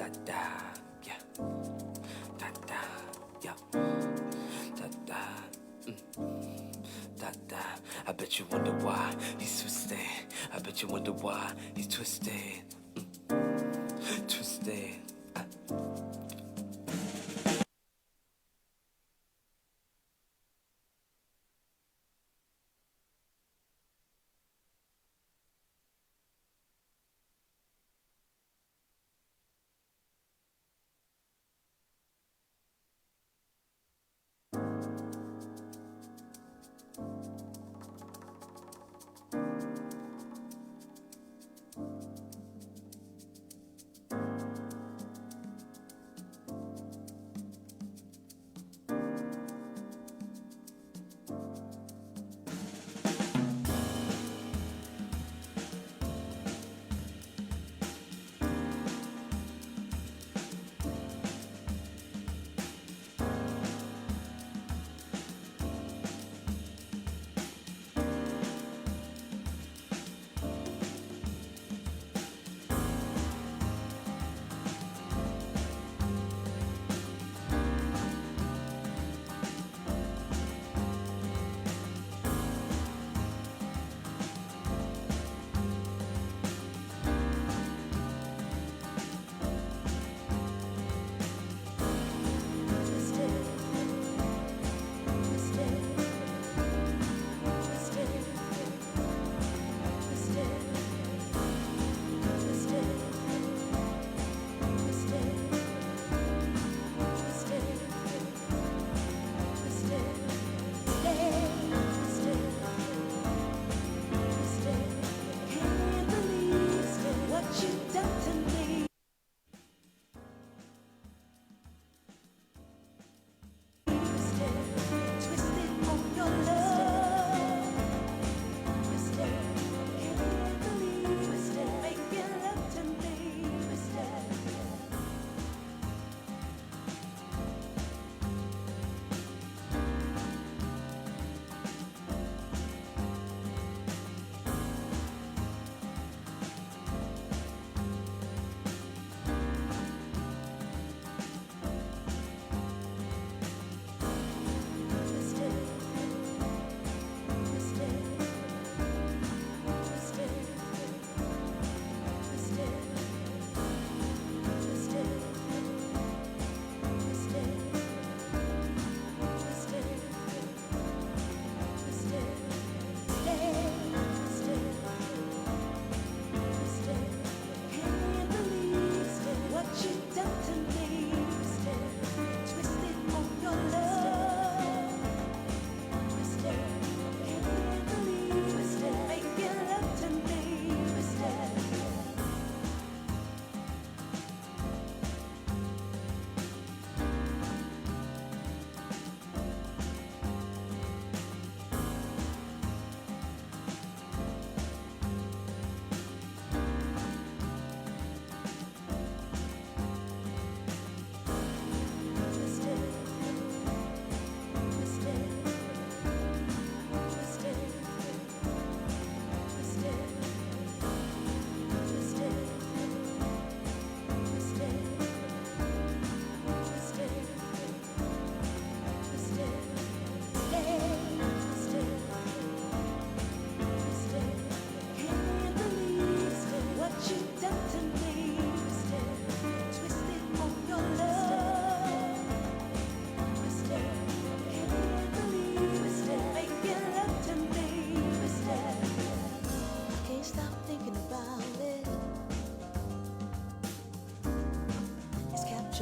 Da da, yeah. Da da, yeah. Da da, da da. I bet you wonder why he's twisted. I bet you wonder why he's twisted. Twisted.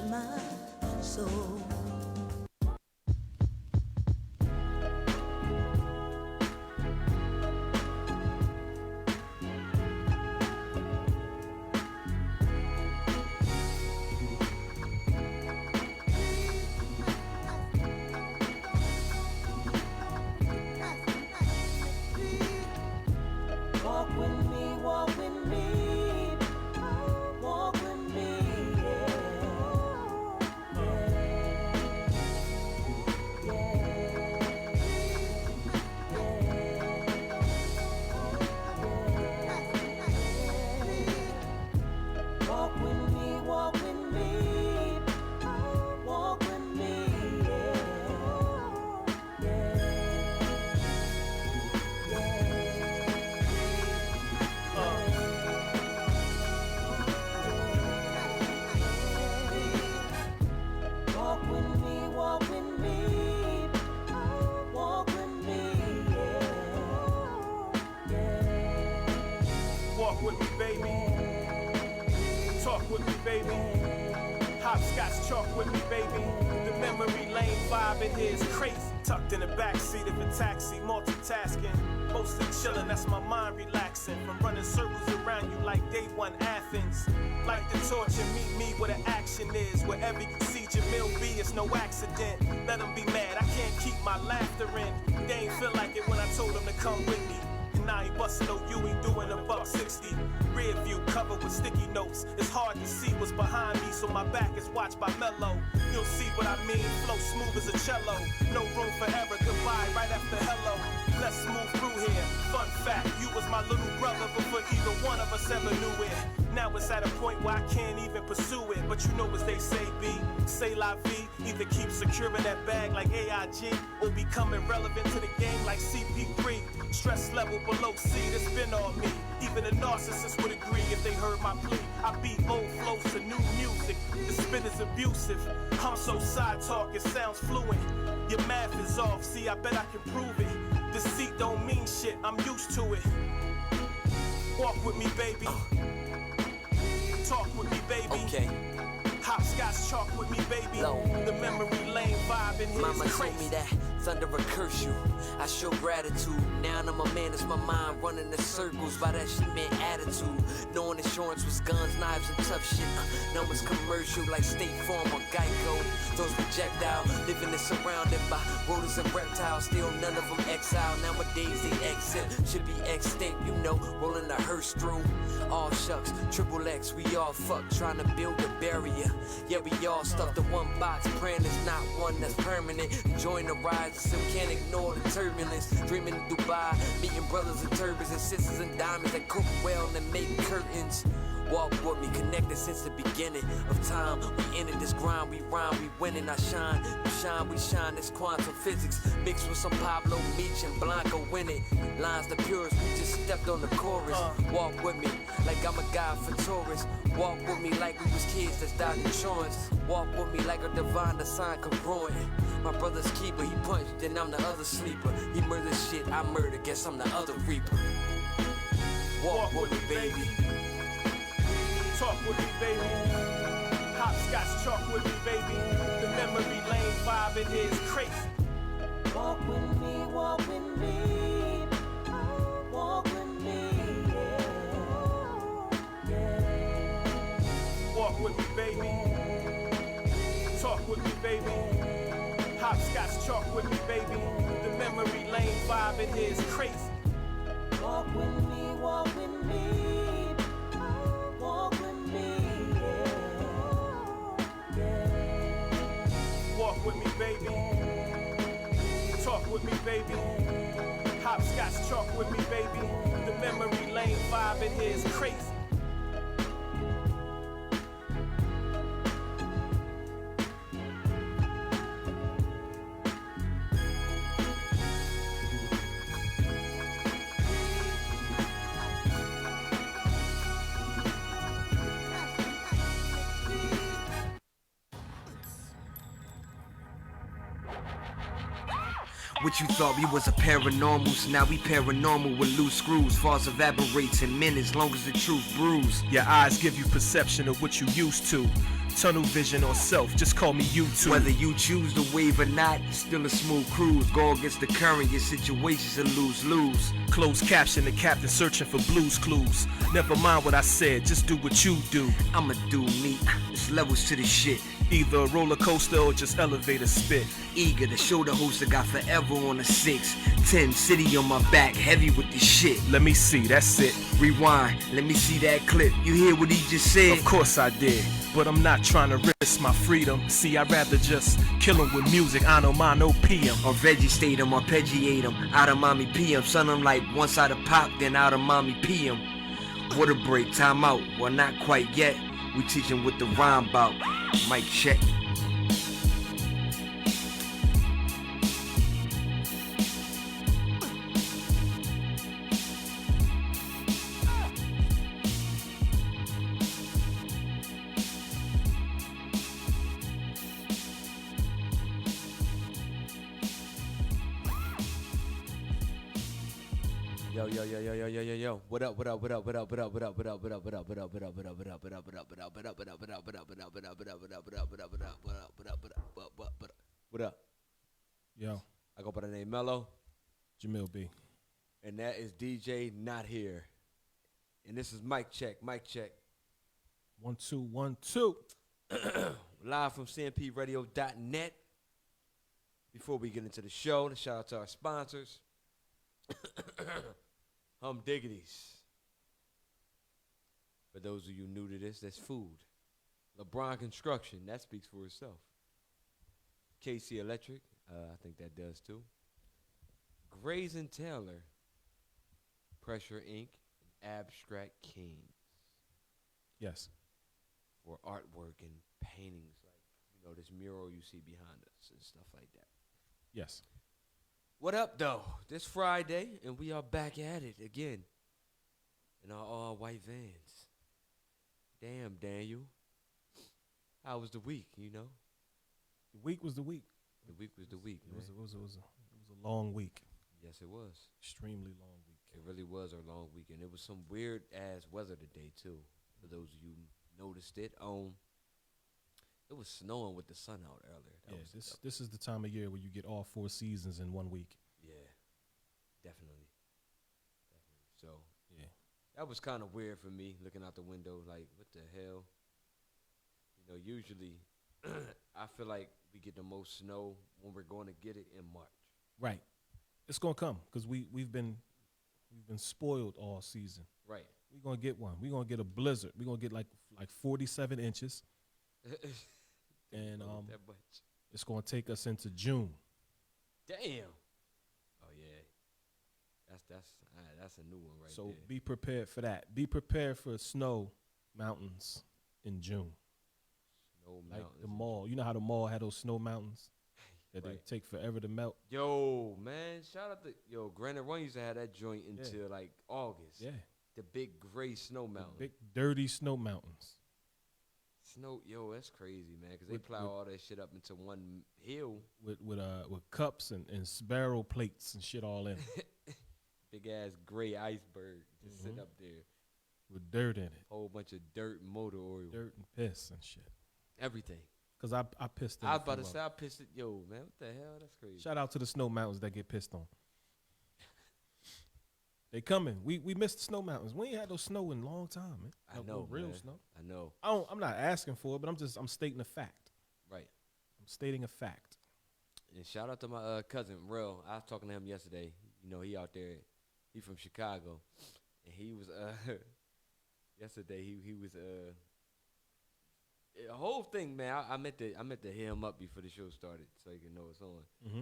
My soul. Walk with me, walk with me, walk with me, walk with me, walk with me. Walk with me, baby. Hopscotch chalk with me, baby. The memory lane vibe in here is crazy. Tucked in the backseat of a taxi, multitasking. Mostly chillin', that's my mind relaxing. From running circles around you like day one Athens. Like the torture, meet me where the action is. Wherever you see Jamil B, it's no accident. Let them be mad, I can't keep my laughter in. They ain't feel like it when I told them to come with me. And I ain't bustin' no U, ain't doing $1.60. Rear view covered with sticky notes. It's hard to see what's behind me, so my back is watched by Mellow. You'll see what I mean, flow smooth as a cello. No room for error, goodbye right after hello. Let's move through here. Fun fact, you was my little brother before either one of us ever knew it. Now it's at a point where I can't even pursue it. But you know as they say, B, say la vie. Either keep securing that bag like AIG, or becoming relevant to the game like CP3. Stress level below C, that's been on me. Even a narcissist would agree if they heard my plea. I beat old flows to new music. The spit is abusive. I'm so side talk, it sounds fluent. Your math is off, see, I bet I can prove it. Deceit don't mean shit, I'm used to it. Walk with me, baby. Talk with me, baby. Okay. Hopscotch chalk with me, baby. Low. The memory lane vibe in here Mama is told me crazy. that thunder will curse you. I show gratitude. Now I'm a man, it's my mind running in circles. By that she meant attitude. Knowing insurance was guns, knives, and tough shit. Now it's commercial like State Farm or Geico. Those projectile, living is surrounded by rodents and reptiles. Still none of them exile. Nowadays they exit, should be extinct. You know, rolling a hearse through. All shucks, triple X, we all fuck, trying to build a barrier. Yeah, we all stuffed in one box, praying it's not one that's permanent. Enjoying the ride, still can't ignore the turbulence. Dreaming in Dubai, meeting brothers in turbans and sisters in diamonds that cook well and make curtains. Walk with me, connected since the beginning of time. We entered this grind, we rhyme, we winning. I shine, you shine, we shine. This quantum physics mixed with some Pablo Meach and Blanco winning. Lines the purest, we just stepped on the chorus. Walk with me like I'm a guy for tourists. Walk with me like we was kids that's died insurance. Walk with me like a divine design congruent. My brother's keeper, he punched, then I'm the other sleeper. He murdered shit, I murder, guess I'm the other reaper. Walk with me, baby. Talk with me, baby. Hopscotch chalk with me, baby. The memory lane vibe in here is crazy. Walk with me, walk with me. Walk with me, yeah. Walk with me, baby. Talk with me, baby. Hopscotch chalk with me, baby. The memory lane vibe in here is crazy. Walk with me, walk with me. Walk with me, yeah. Walk with me, baby. Talk with me, baby. Hopscotch chalk with me, baby. The memory lane vibe in here is crazy. What you thought we was a paranormals, now we paranormal with loose screws. False evaporates in minutes, long as the truth brews. Your eyes give you perception of what you used to. Tunnel vision or self, just call me YouTube. Whether you choose the wave or not, it's still a smooth cruise. Go against the current, your situation's a lose-lose. Closed caption, the captain searching for blues clues. Never mind what I said, just do what you do. I'ma do me, there's levels to this shit. Either a roller coaster or just elevator spit. Eager to show the host I got forever on a 6'10", city on my back, heavy with this shit. Let me see, that's it. Rewind, let me see that clip. You hear what he just said? Of course I did, but I'm not trying to risk my freedom. See, I'd rather just kill him with music, I know mine, no PM. Or vegetate him, arpeggiate him, out of mommy PM. Son, I'm like once out of pop, then out of mommy PM. Water break, time out, well not quite yet. We teaching what the rhyme bout. Mic check. Yo. What up? Yo, I go by the name Mello, Jamil B. and that is DJ Not Here. And this is Mic Check. 1 2 1 2. Live from CMPRADIO.net. Before we get into the show, a shout out to our sponsors. Diggities. For those of you new to this, that's food. LeBron Construction, that speaks for itself. KC Electric, I think that does too. Grays and Taylor, Pressure Inc., and Abstract Kings. Yes. For artwork and paintings, like, this mural you see behind us and stuff like that. Yes. What up, though? This Friday, and we are back at it again in our all-white vans. Damn, Daniel. How was the week, The week was the week. The week was the week, man. It was a long week. Yes, it was. Extremely long week. It really was a long weekend. It was some weird-ass weather today, too, for those of you who noticed it. It was snowing with the sun out earlier. This is the time of year where you get all 4 seasons in 1 week. Yeah, definitely. So, yeah, that was kind of weird for me, looking out the window, like, what the hell? Usually, I feel like we get the most snow when we're going to get it in March. Right. It's gonna come because we've been spoiled all season. Right. We're gonna get one. We're gonna get a blizzard. We're gonna get like 47 inches. And that much. it's gonna take us into June. Damn. Oh yeah. That's a new one right so there. Be prepared for that. Be prepared for snow mountains in June. Snow Like mountains. the mall. You know how the mall had those snow mountains that Right. they take forever to melt? Yo, man, shout out to Granite Run used to have that joint until like August. Yeah. The big gray snow mountain. Big dirty snow mountains. That's crazy, man, because they plow all that shit up into one hill. With cups and barrel plates and shit all in it. Big ass gray iceberg just sitting up there. With dirt in it. Whole bunch of dirt and motor oil. Dirt and piss and shit. Everything. Because I pissed in I it was about for to a say, while. I pissed it. Yo, man, what the hell? That's crazy. Shout out to the snow mountains that get pissed on. They coming. We missed the snow mountains. We ain't had no snow in a long time, man. I know, real man. snow. I know. I'm not asking for it, but I'm stating a fact. Right. I'm stating a fact. And shout out to my cousin, Real. I was talking to him yesterday. He out there. He from Chicago. And he was, yesterday, he was, the whole thing, man, I meant to hear him up before the show started so he can know it's on. Mm-hmm.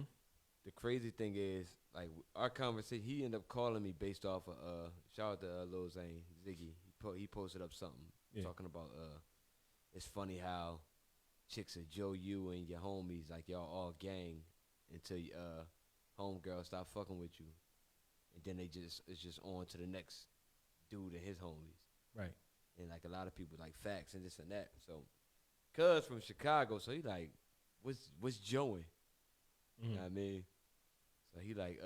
The crazy thing is, like, our conversation, he ended up calling me based off of, shout out to Lil Zane, Ziggy. He posted up something talking about, it's funny how chicks are Joe, you and your homies, like, y'all all gang until homegirl stop fucking with you. And then it's just on to the next dude and his homies. Right. And, like, a lot of people, like, facts and this and that. So, cuz from Chicago, so he like, what's Joey? Mm-hmm. You know what I mean? So he like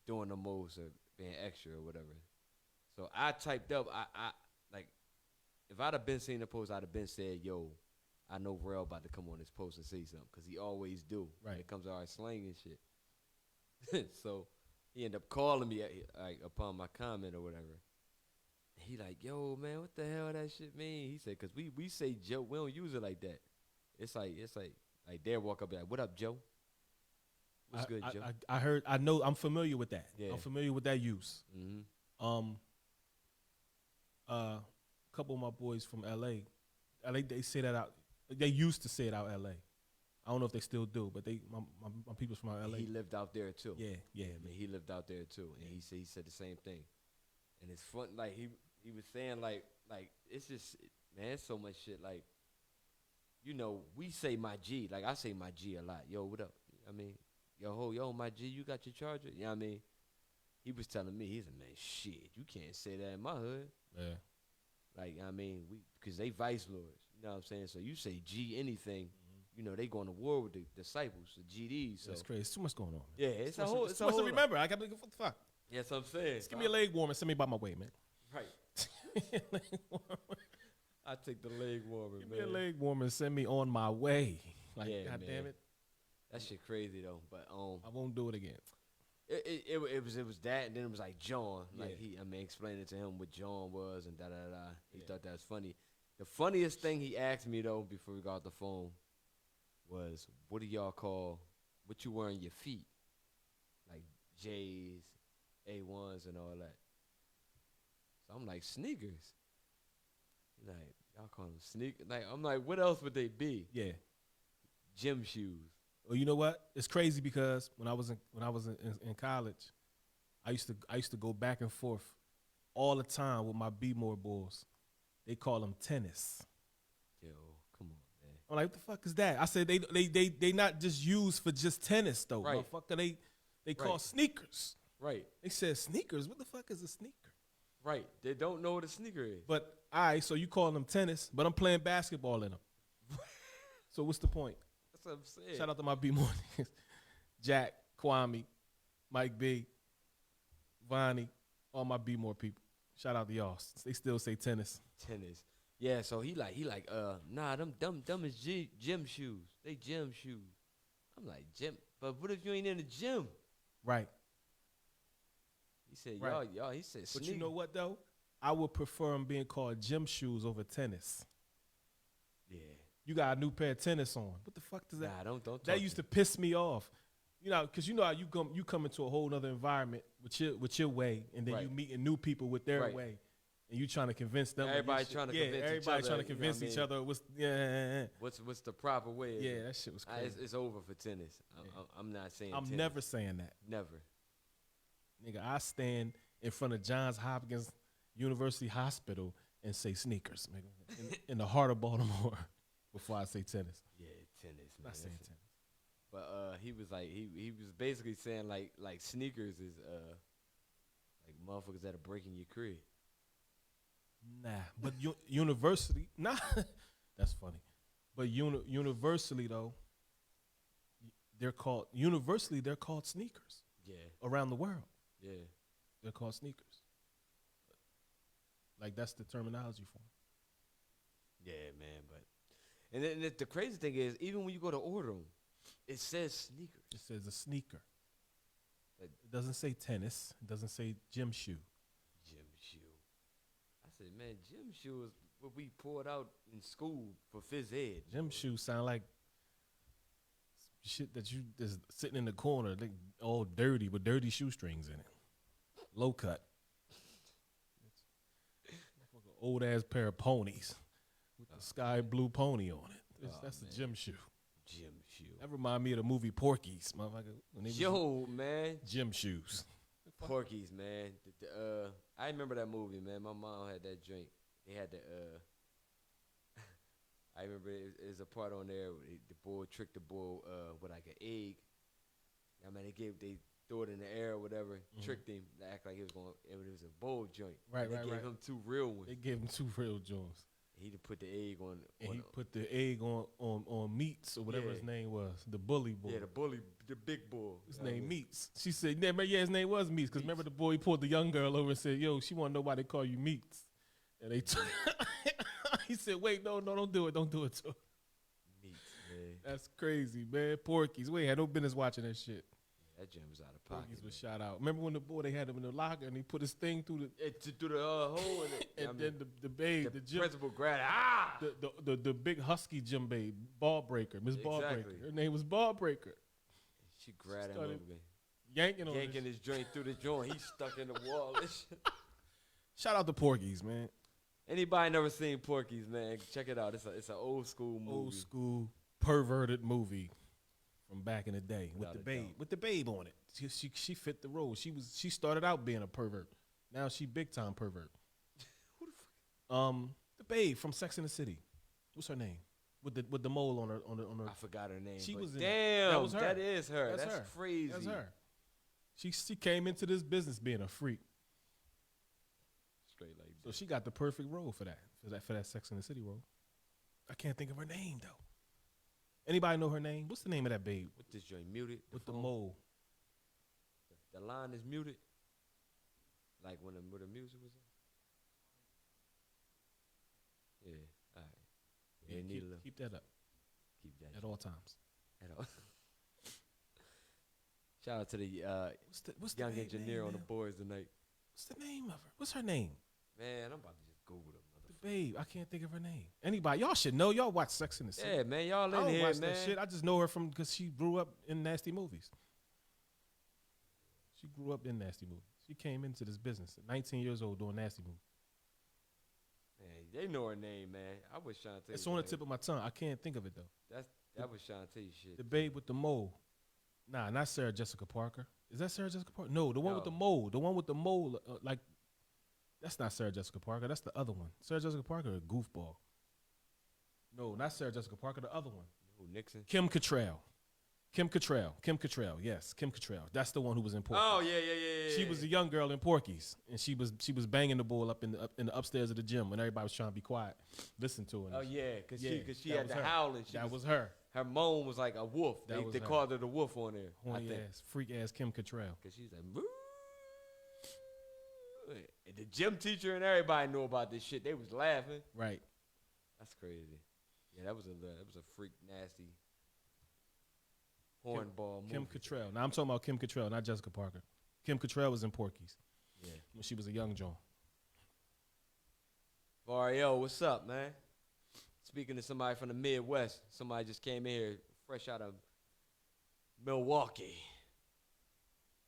doing the most or being extra or whatever. So I typed up, I like, if I'd have been seeing the post, I'd have been said, yo, I know Rel about to come on this post and say something, because he always do when Right. it comes to our slang and shit. So he ended up calling me like upon my comment or whatever. He like, yo, man, what the hell that shit mean? He said, because we say Joe, we don't use it like that. It's like they'll walk up and be like, what up, Joe? What's good, Joe? I heard. I know. I'm familiar with that. Yeah. I'm familiar with that use. Mm-hmm. A couple of my boys from LA, they say that out. They used to say it out LA. I don't know if they still do, but my people's from out LA. He lived out there too. Yeah. I mean, he lived out there too, and he said the same thing. And it's fun. Like he was saying, like it's just, man, it's so much shit. Like, we say my G. Like, I say my G a lot. Yo, what up? I mean, yo, my G, you got your charger? You know what I mean? He was telling me, he said, man, shit, you can't say that in my hood. Yeah. Like, I mean, because they vice lords. You know what I'm saying? So you say G anything, they going to war with the disciples, the GDs. So. That's crazy. Too much going on, man. Yeah, it's a Too whole. much to remember. I got to what the fuck. Yes, I'm saying. Just give me a leg warmer. Send me by my way, man. Right. I take the leg warmer, Give man. me a leg warmer and send me on my way. Like, Yeah, God man. damn it. That shit crazy though. But I won't do it again. it was that, and then it was like John. Like Yeah. explaining to him what John was and da da da. He thought that was funny. The funniest thing he asked me though before we got off the phone was, "What do y'all call what you wear on your feet?" Like J's, A1s, and all that. So I'm like, sneakers. He's like, y'all call them sneakers? Like, I'm like, what else would they be? Yeah. Gym shoes. Well, you know what? It's crazy because when I was in college, I used to go back and forth all the time with my B-more boys. They call them tennis. Yo, come on, man. I'm like, what the fuck is that? I said they not just used for just tennis though. Right. Motherfucker, they call Right. sneakers. Right, They said sneakers. What the fuck is a sneaker? right. They don't know what a sneaker is. But all right, so you call them tennis, but I'm playing basketball in them. So what's the point? That's what I'm saying. Shout out to my B-more niggas. Jack, Kwame, Mike B, Vonnie, all my B-more people. Shout out to y'all. They still say tennis. Tennis. Yeah, so he like, nah, them is gym shoes. They gym shoes. I'm like, gym, but what if you ain't in the gym? Right. He said, Right. y'all, he said, But sneaker. you know what though? I would prefer them being called gym shoes over tennis. Yeah. You got a new pair of tennis on. What the fuck does that? Nah, don't talk That used to piss me off. You know, because you know how you come into a whole other environment with your way, and then you Right. meeting new people with their Right. way, and you trying to convince them. of your Everybody shit. trying to yeah, convince each everybody other, trying to you know convince what I each mean? other. What's the proper way? Yeah, that shit was crazy. It's over for tennis. I'm not saying I'm tennis. never saying that, Never. nigga. I stand in front of Johns Hopkins University Hospital and say sneakers, nigga, in the heart of Baltimore, before I say tennis. Yeah, tennis, man. Not saying That's it. tennis. But he was like he was basically saying like sneakers is like motherfuckers that are breaking your crib. Nah, but university, nah, that's funny. But universally though, they're called sneakers Yeah, around the world. yeah. They're called sneakers. Like that's the terminology for them. Yeah, man. But and then the crazy thing is, even when you go to order them, it says sneakers. It says a sneaker. Like, It doesn't say tennis. It doesn't say gym shoe. gym shoe. I said, man, gym shoe is what we poured out in school for phys ed. Gym shoes sound like shit that you just sitting in the corner, like all dirty with dirty shoestrings in it. Low cut. Old ass pair of ponies with the sky blue pony on it. That's man. a gym shoe. Gym shoe. That remind me of the movie Porky's, motherfucker. When they was Yo, man. gym shoes. Porky's, man. I remember that movie, man. My mom had that joint. They had the I remember it was a part on there where the boy tricked the bull with like an egg. I mean, they threw it in the air or whatever, tricked him to act like it was a bowl joint. Right, And they right, gave right. him 2 real ones. They gave him 2 real joints. He done put the egg on. And he put the egg on Meats or whatever Yeah. his name was, the bully boy. yeah, the bully, the big bull. His name Meats. She said, yeah, his name was Meats. Because remember the boy, he pulled the young girl over and said, yo, she want to know why they call you Meats. And they he said, wait, no, don't do it. Don't do it to her. Meats, man. That's crazy, man. Porky's. We ain't had no business watching that shit. That jam was out of pocket. Porky's was shot out. Remember when the boy, they had him in the locker and he put his thing through the, To do the hole in it. and I mean, then the babe, the gym, principal grabbed the big husky gym babe, Ball Breaker, Miss Ball Breaker. Exactly. Her name was Ball Breaker. She grabbed him Started over, Yanking on yanking this. his joint through the joint. He's stuck in the wall. and shit. Shout out to Porky's, man. Anybody never seen Porky's, man? Check it out. It's an old school movie. Old school perverted movie from back in the day Without with a the babe, doubt. with the babe on it. She fit the role. She started out being a pervert. Now she big time pervert. Who the fuck? The babe from Sex and the City. What's her name? With the mole on her. I forgot her name. She but was in it. damn. That was her. That is her. That's That's her. crazy. That's her. She came into this business being a freak. Straight like So that. she got the perfect role for that Sex and the City role. I can't think of her name though. Anybody know her name? What's the name of that babe With this joint muted. with the phone? mole? The line is muted. Like when the music was on. Yeah, all right. Yeah, need a little. Keep that up Keep that at all times. at all. Shout out to the What's the young babe engineer name on the now? boys tonight. What's the name of her? What's her name? Man, I'm about to just Google them. The babe. I can't think of her name. Anybody? Y'all should know. Y'all watch Sex in the City. Yeah, man, y'all I in don't here, watch man. that shit. I just know her from because she grew up in nasty movies. She grew up in nasty movies. She came into this business at 19 years old doing nasty movies. Man, they know her name, man. I was trying to tell It's you. on the man. tip of my tongue. I can't think of it though. That was trying to tell you shit. The babe with the mole. Nah, not Sarah Jessica Parker. Is that Sarah Jessica Parker? No, the one with the No. mole. The one with the mole. Like, that's not Sarah Jessica Parker. That's the other one. Sarah Jessica Parker, a goofball. No, not Sarah Jessica Parker. The other one. Who, Nixon? Kim Cattrall. Kim Cattrall. Yes, Kim Cattrall. That's the one who was in Porky's. Oh yeah. She was a young girl in Porky's, and she was banging the bull up in the upstairs of the gym when everybody was trying to be quiet, listen to her. Oh yeah, cause she that had was the her. howling. That was her. Her moan was like a wolf. That was They her. called her the wolf on there. I Horny think. ass, freak ass Kim Cattrall. Cause she's like, "Moo." And the gym teacher and everybody knew about this shit. They was laughing. Right. That's crazy. Yeah, that was a freak nasty hornball movie. Kim Cattrall. Now I'm talking about Kim Cattrall, not Jessica Parker. Kim Cattrall was in Porky's Yeah. when she was a young Joan. Vario, what's up, man? Speaking to somebody from the Midwest, somebody just came in here fresh out of Milwaukee.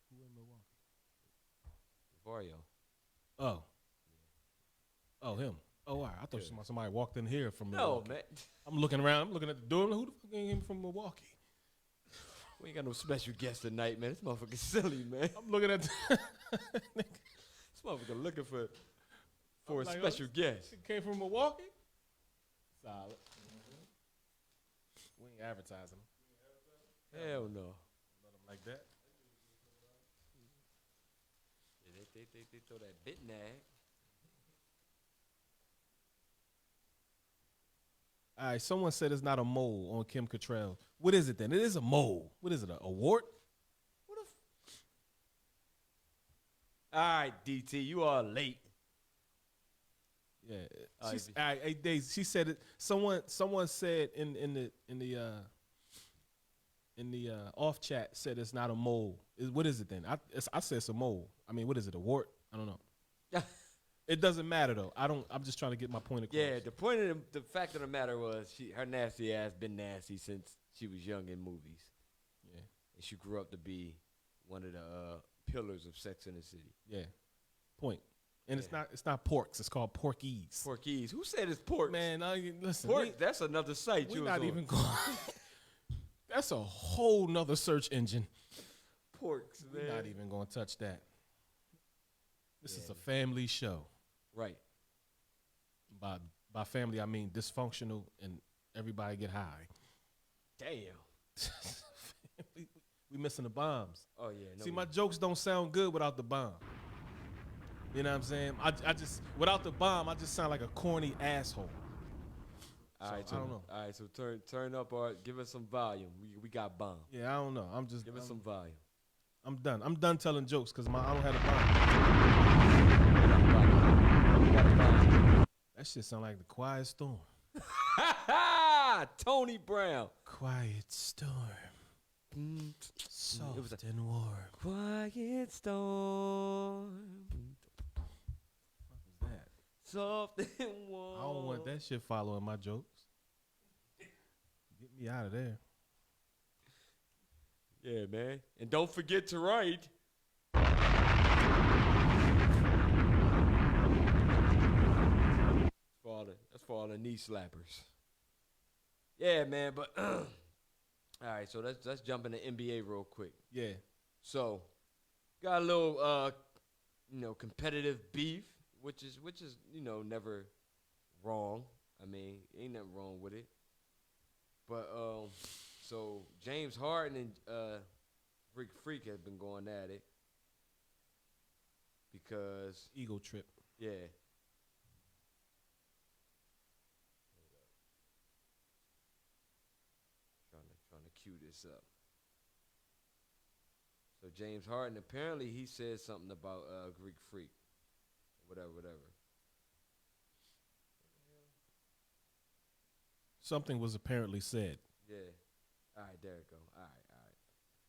Who in Milwaukee? Vario. Oh. Oh, him. Oh, all right. I thought Yeah. somebody walked in here from No, Milwaukee. man. I'm looking around. I'm looking at the door. Who the fuck came from Milwaukee? We ain't got no special guest tonight, man. This motherfucker silly, man. I'm looking at. This motherfucker looking for a I'm like, oh, special guest. She came from Milwaukee. Solid. We ain't advertising. Hell no. Nothing like that. Yeah, they throw that bit nag. All right, someone said it's not a mole on Kim Cattrall. What is it then? It is a mole. What is it, a wart? All right, DT, you are late. Yeah. Oh, She's, you all right, 8 days. She said it. Someone said in the off chat said it's not a mole. What is it then? I said it's a mole. I mean, what is it? A wart? I don't know. It doesn't matter though. I'm just trying to get my point across. Yeah, the point of the fact of the matter was her nasty ass been nasty since she was young in movies. Yeah. And she grew up to be one of the pillars of Sex in the City. Yeah. Point. And Yeah. it's not Porks. It's called Porky's. Porky's. Who said it's pork? Man, listen. Pork, that's another site. We're not even going. That's a whole nother search engine. Porks, man. We're not even going to touch that. This is Yeah. a family show. Right. By family, I mean dysfunctional and everybody get high. Damn. we missing the bombs. Oh yeah. No, See, my jokes don't sound good without the bomb. You know what I'm saying? I just without the bomb, I just sound like a corny asshole. All right, I don't know. All right, so turn up or give us some volume. We got bomb. Yeah, I don't know. Give us some volume. I'm done. I'm done telling jokes because I don't have a bomb. We got a bomb. That shit sound like the Quiet Storm. Tony Brown. Quiet storm, soft It was and warm. Quiet storm. What was that? Soft and warm. I don't want that shit following my jokes. Get me out of there. Yeah, man. And don't forget to write. That's for all the knee slappers. Yeah, man, but all right, so let's jump into NBA real quick. Yeah. So, got a little competitive beef, which is never wrong. I mean, ain't nothing wrong with it. But so James Harden and Freak has been going at it because Ego trip. yeah. Trying to cue this up. So James Harden, apparently he said something about Greek Freak. whatever. Something was apparently said. Yeah. All right, there it go.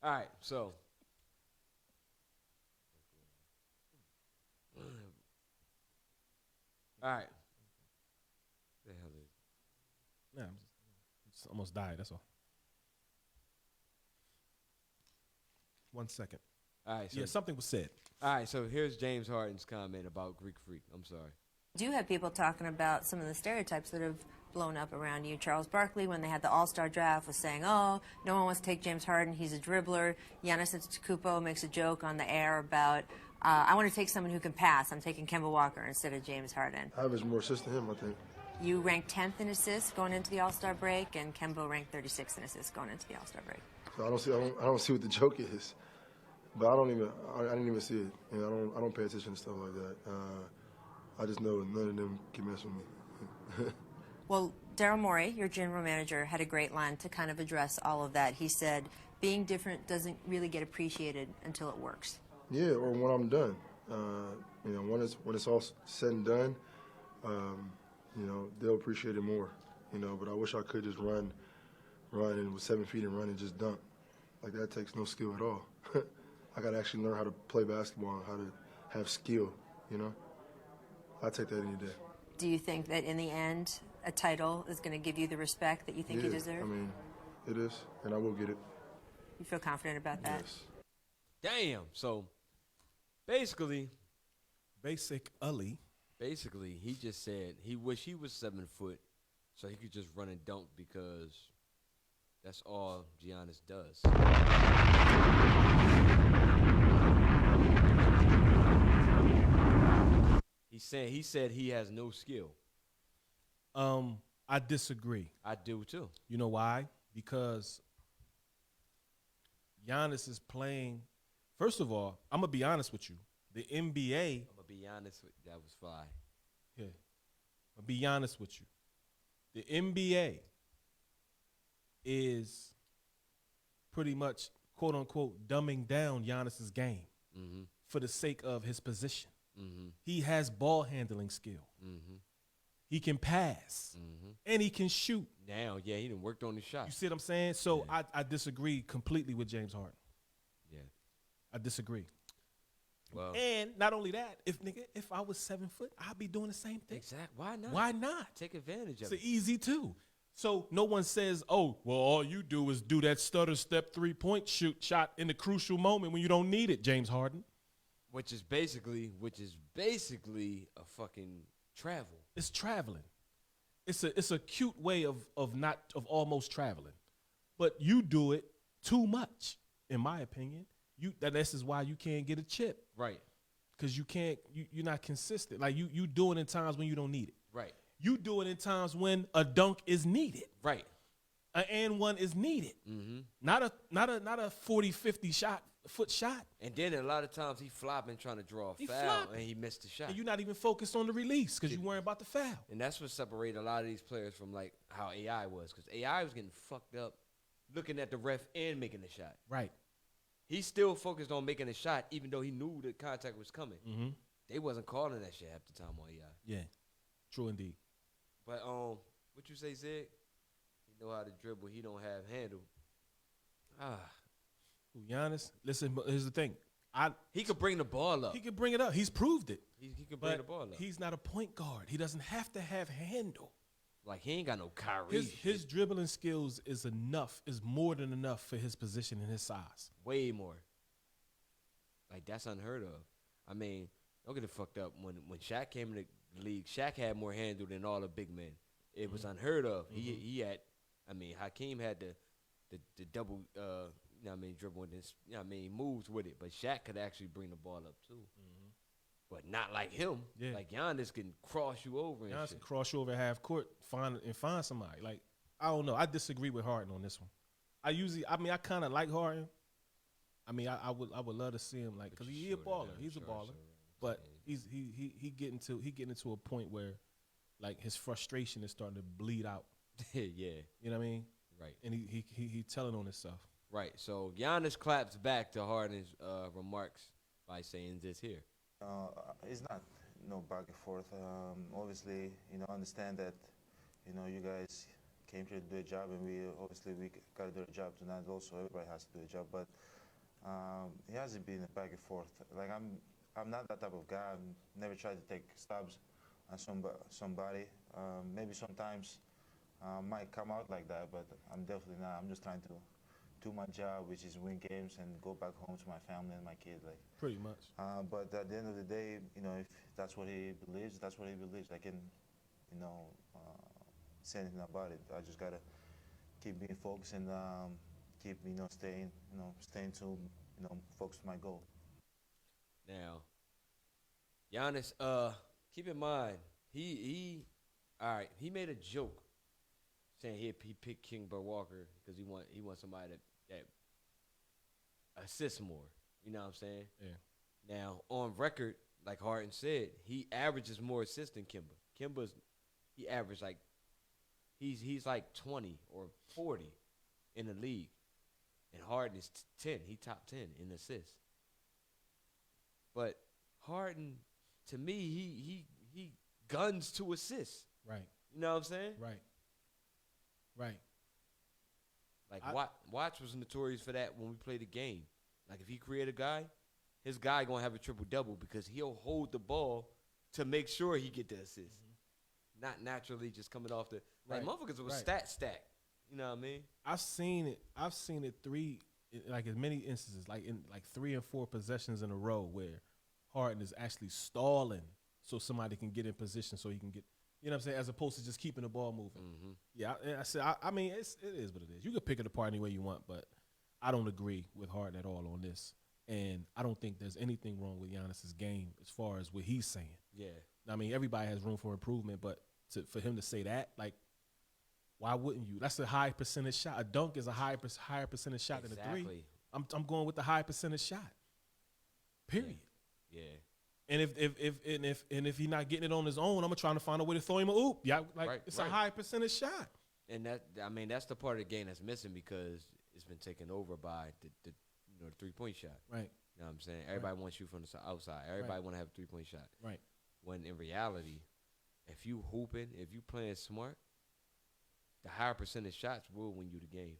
All right, so. All right. The hell is Nah, I'm just almost died. That's all. 1 second. All right, so Yeah, something was said. all right, so here's James Harden's comment about Greek Freak. I'm sorry. Do have people talking about some of the stereotypes that have blown up around you. Charles Barkley, when they had the All-Star draft, was saying, oh, no one wants to take James Harden. He's a dribbler. Giannis Antetokounmpo makes a joke on the air about, I want to take someone who can pass. I'm taking Kemba Walker instead of James Harden. I average more assists than him, I think. You ranked 10th in assists going into the All-Star break, and Kemba ranked 36th in assists going into the All-Star break. So I don't see what the joke is, but I didn't even see it. You know, I don't pay attention to stuff like that. I just know none of them can mess with me. Well, Daryl Morey, your general manager, had a great line to kind of address all of that. He said, being different doesn't really get appreciated until it works. Yeah, or when I'm done. You know, when it's all said and done, you know, they'll appreciate it more. You know, but I wish I could just run and with 7 feet and run and just dunk. Like that takes no skill at all. I got to actually learn how to play basketball, how to have skill. You know, I take that any day. Do you think that in the end, a title is going to give you the respect that you think you deserve? I mean, it is, and I will get it. You feel confident about that? Yes. Damn. So basically, he just said he wish he was 7 foot so he could just run and dunk because that's all Giannis does. He said he has no skill. I disagree. I do too. You know why? Because Giannis is playing. First of all, I'm gonna be honest with you. The NBA. I'm gonna be honest with that was fly. Yeah. I'll be honest with you. The NBA is pretty much, quote unquote, dumbing down Giannis's game for the sake of his position. He has ball handling skill. He can pass and he can shoot. Now, yeah, he done worked on his shot. You see what I'm saying? So I disagree completely with James Harden. Yeah, I disagree. Well, and not only that, if I was 7 foot, I'd be doing the same thing. Exactly. Why not? Why not? Take advantage of It's it. easy too. So no one says, "Oh, well, all you do is do that stutter step 3-point shot in the crucial moment when you don't need it." James Harden. Which is basically a fucking travel. It's traveling. It's a cute way of almost traveling, but you do it too much, in my opinion. This is why you can't get a chip, Right. because you're not consistent. Like you do it in times when you don't need it. Right. You do it in times when a dunk is needed. Right. An and one is needed. Not a 40, 50 foot shot. And then a lot of times he flopping trying to draw a foul and he missed the shot. And you're not even focused on the release because you're worrying about the foul. And that's what separated a lot of these players from like how AI was, because AI was getting fucked up looking at the ref and making the shot. Right. He still focused on making a shot even though he knew the contact was coming. They wasn't calling that shit half the time on AI. Yeah. True indeed. But what you say, Zig? He know how to dribble. He don't have handle. Giannis, listen, but here's the thing. He could bring the ball up. He could bring it up. He's proved it. He could bring the ball up. He's not a point guard. He doesn't have to have handle. Like, he ain't got no Kyrie. His dribbling skills is more than enough for his position and his size. Way more. Like, that's unheard of. I mean, don't get it fucked up. When Shaq came in the league, Shaq had more handle than all the big men. It was unheard of. He had, I mean, Hakeem had the double, dribble and moves with it. But Shaq could actually bring the ball up too. But not like him. Yeah. Like Giannis can cross you over and Giannis shit. can cross you over half court, find somebody. Like, I don't know. I disagree with Harden on this one. I kind of like Harden. I mean, I would love to see him, like, because he's a baller. He's a baller. But he getting to a point where, like, his frustration is starting to bleed out. Yeah. You know what I mean? Right. And he telling on himself. Right. So Giannis claps back to Harden's remarks by saying this here. It's not no back and forth. Obviously, understand that, you guys came here to do a job, and we got to do a job tonight. Also, everybody has to do a job, but it hasn't been a back and forth. Like I'm not that type of guy. I've never tried to take stabs on somebody. Maybe sometimes might come out like that, but I'm definitely not. I'm just trying to do my job, which is win games and go back home to my family and my kids. Like Pretty much. But at the end of the day, if that's what he believes, that's what he believes. I can, say anything about it. I just gotta keep being focused and keep, staying to, focused on my goal. Now, Giannis, keep in mind, he made a joke saying he picked Kimber Walker because he want somebody that assists more. You know what I'm saying? Yeah. Now, on record, like Harden said, he averages more assists than Kimber. He averaged like he's like 20 or 40 in the league, and Harden is 10. He top 10 in assists. But Harden, to me, he guns to assists. Right. You know what I'm saying? Right. Like Watch was notorious for that when we played the game. Like if he create a guy, his guy gonna have a triple double because he'll hold the ball to make sure he get the assist, not naturally just coming off the like motherfuckers was stat stack. You know what I mean? I've seen it in many instances, like in like 3 and 4 possessions in a row where Harden is actually stalling so somebody can get in position so he can get, you know what I'm saying, as opposed to just keeping the ball moving. Mm-hmm. Yeah, I said, I mean, it is what it is. You can pick it apart any way you want, but I don't agree with Harden at all on this. And I don't think there's anything wrong with Giannis's game as far as what he's saying. Yeah. I mean, everybody has room for improvement, but for him to say that, like, why wouldn't you? That's a high percentage shot. A dunk is a higher percentage shot than a three. I'm going with the high percentage shot. Period. Yeah. And if he's not getting it on his own, I'm trying to find a way to throw him a oop. Yeah, like it's a high percentage shot. And that's the part of the game that's missing because it's been taken over by the 3-point shot. Right. You know what I'm saying? Everybody wants you from the outside. Everybody want to have a 3-point shot. Right. When in reality, if you hooping, if you playing smart, the higher percentage shots will win you the game.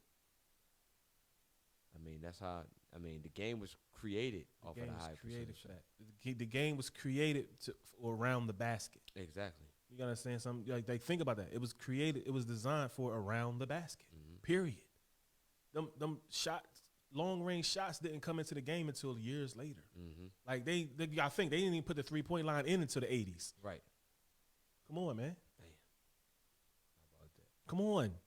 I mean, that's how. I mean, the game was created off of the high percentage shot. The game was created around the basket. Exactly. You gotta understand something. Like think about that. It was created. It was designed for around the basket. Mm-hmm. Period. Them shots, long range shots, didn't come into the game until years later. Mm-hmm. Like I think they didn't even put the 3-point line in until the 80s. Right. Come on, man. Damn. How about that? Come on.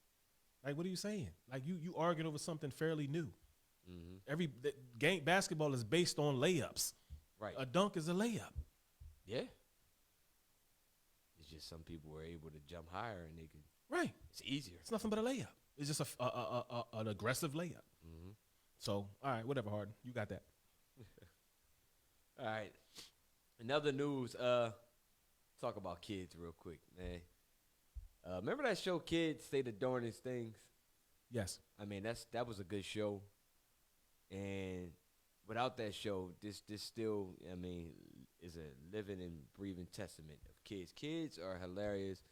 Like, what are you saying? Like you arguing over something fairly new. Mm-hmm. Basketball is based on layups. Right. A dunk is a layup. Yeah. It's just some people were able to jump higher and they could. Right. It's easier. It's nothing but a layup. It's just an aggressive layup. Mm-hmm. So, all right, whatever, Harden. You got that. All right. Another news. Talk about kids real quick, man. Remember that show, Kids Say the Darnest Things? Yes. I mean, that was a good show. And without that show, this still, I mean, is a living and breathing testament of kids. Kids are hilarious.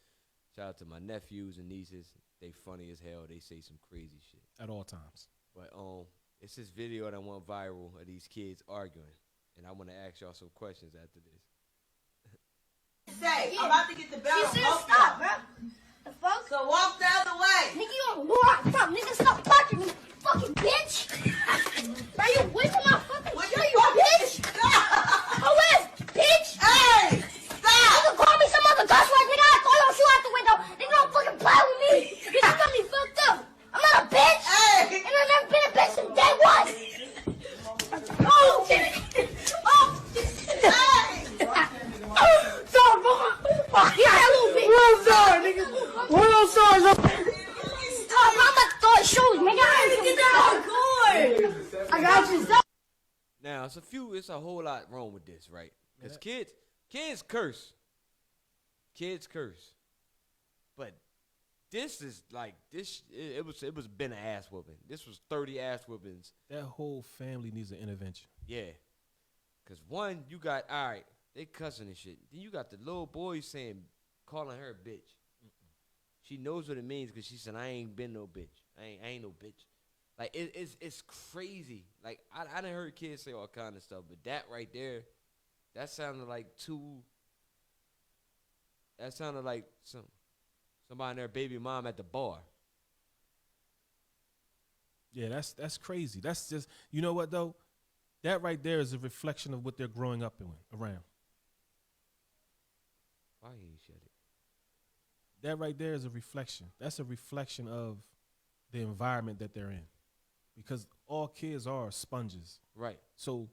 Shout out to my nephews and nieces. They funny as hell. They say some crazy shit. At all times. But it's this video that went viral of these kids arguing. And I want to ask y'all some questions after this. Say, I'm about to get the bell. You should stop, bro. The fuck? So walk the other way. Nigga, you don't know how to stop. Nigga, stop touching me. Fucking bitch. Bro, you away from my fucking shirt, you bitch. Away, bitch. Hey, stop. Nigga, call me some other cuss word. Nigga, I throw your shoe out the window. Nigga, don't fucking play with me. Bitch, you got me fucked up. I'm not a bitch. Hey. And I've never been a bitch since day one. Oh, shit. Oh, Hey. sorry, bro. Fuck yeah, little bitch. Well, sorry, nigga. Well, sorry, bro. Stop, I'm about to throw his shoes, nigga. I got you, stop. Now, it's a whole lot wrong with this, right? Because kids curse. Kids curse. But this is like, it was been an ass whooping. This was 30 ass whoopings. That whole family needs an intervention. Yeah. Because one, you got, all right, They cussing and shit. Then you got the little boys calling her a bitch. She knows what it means because she said, I ain't been no bitch. I ain't no bitch. Like, it's crazy. Like, I done heard kids say all kind of stuff, but that right there, that sounded like somebody and their baby mom at the bar. Yeah, that's crazy. That's just, you know what, though? That right there is a reflection of what they're growing up around. Why you ain't shut it? That right there is a reflection. That's a reflection of the environment that they're in. Because all kids are sponges. Right. So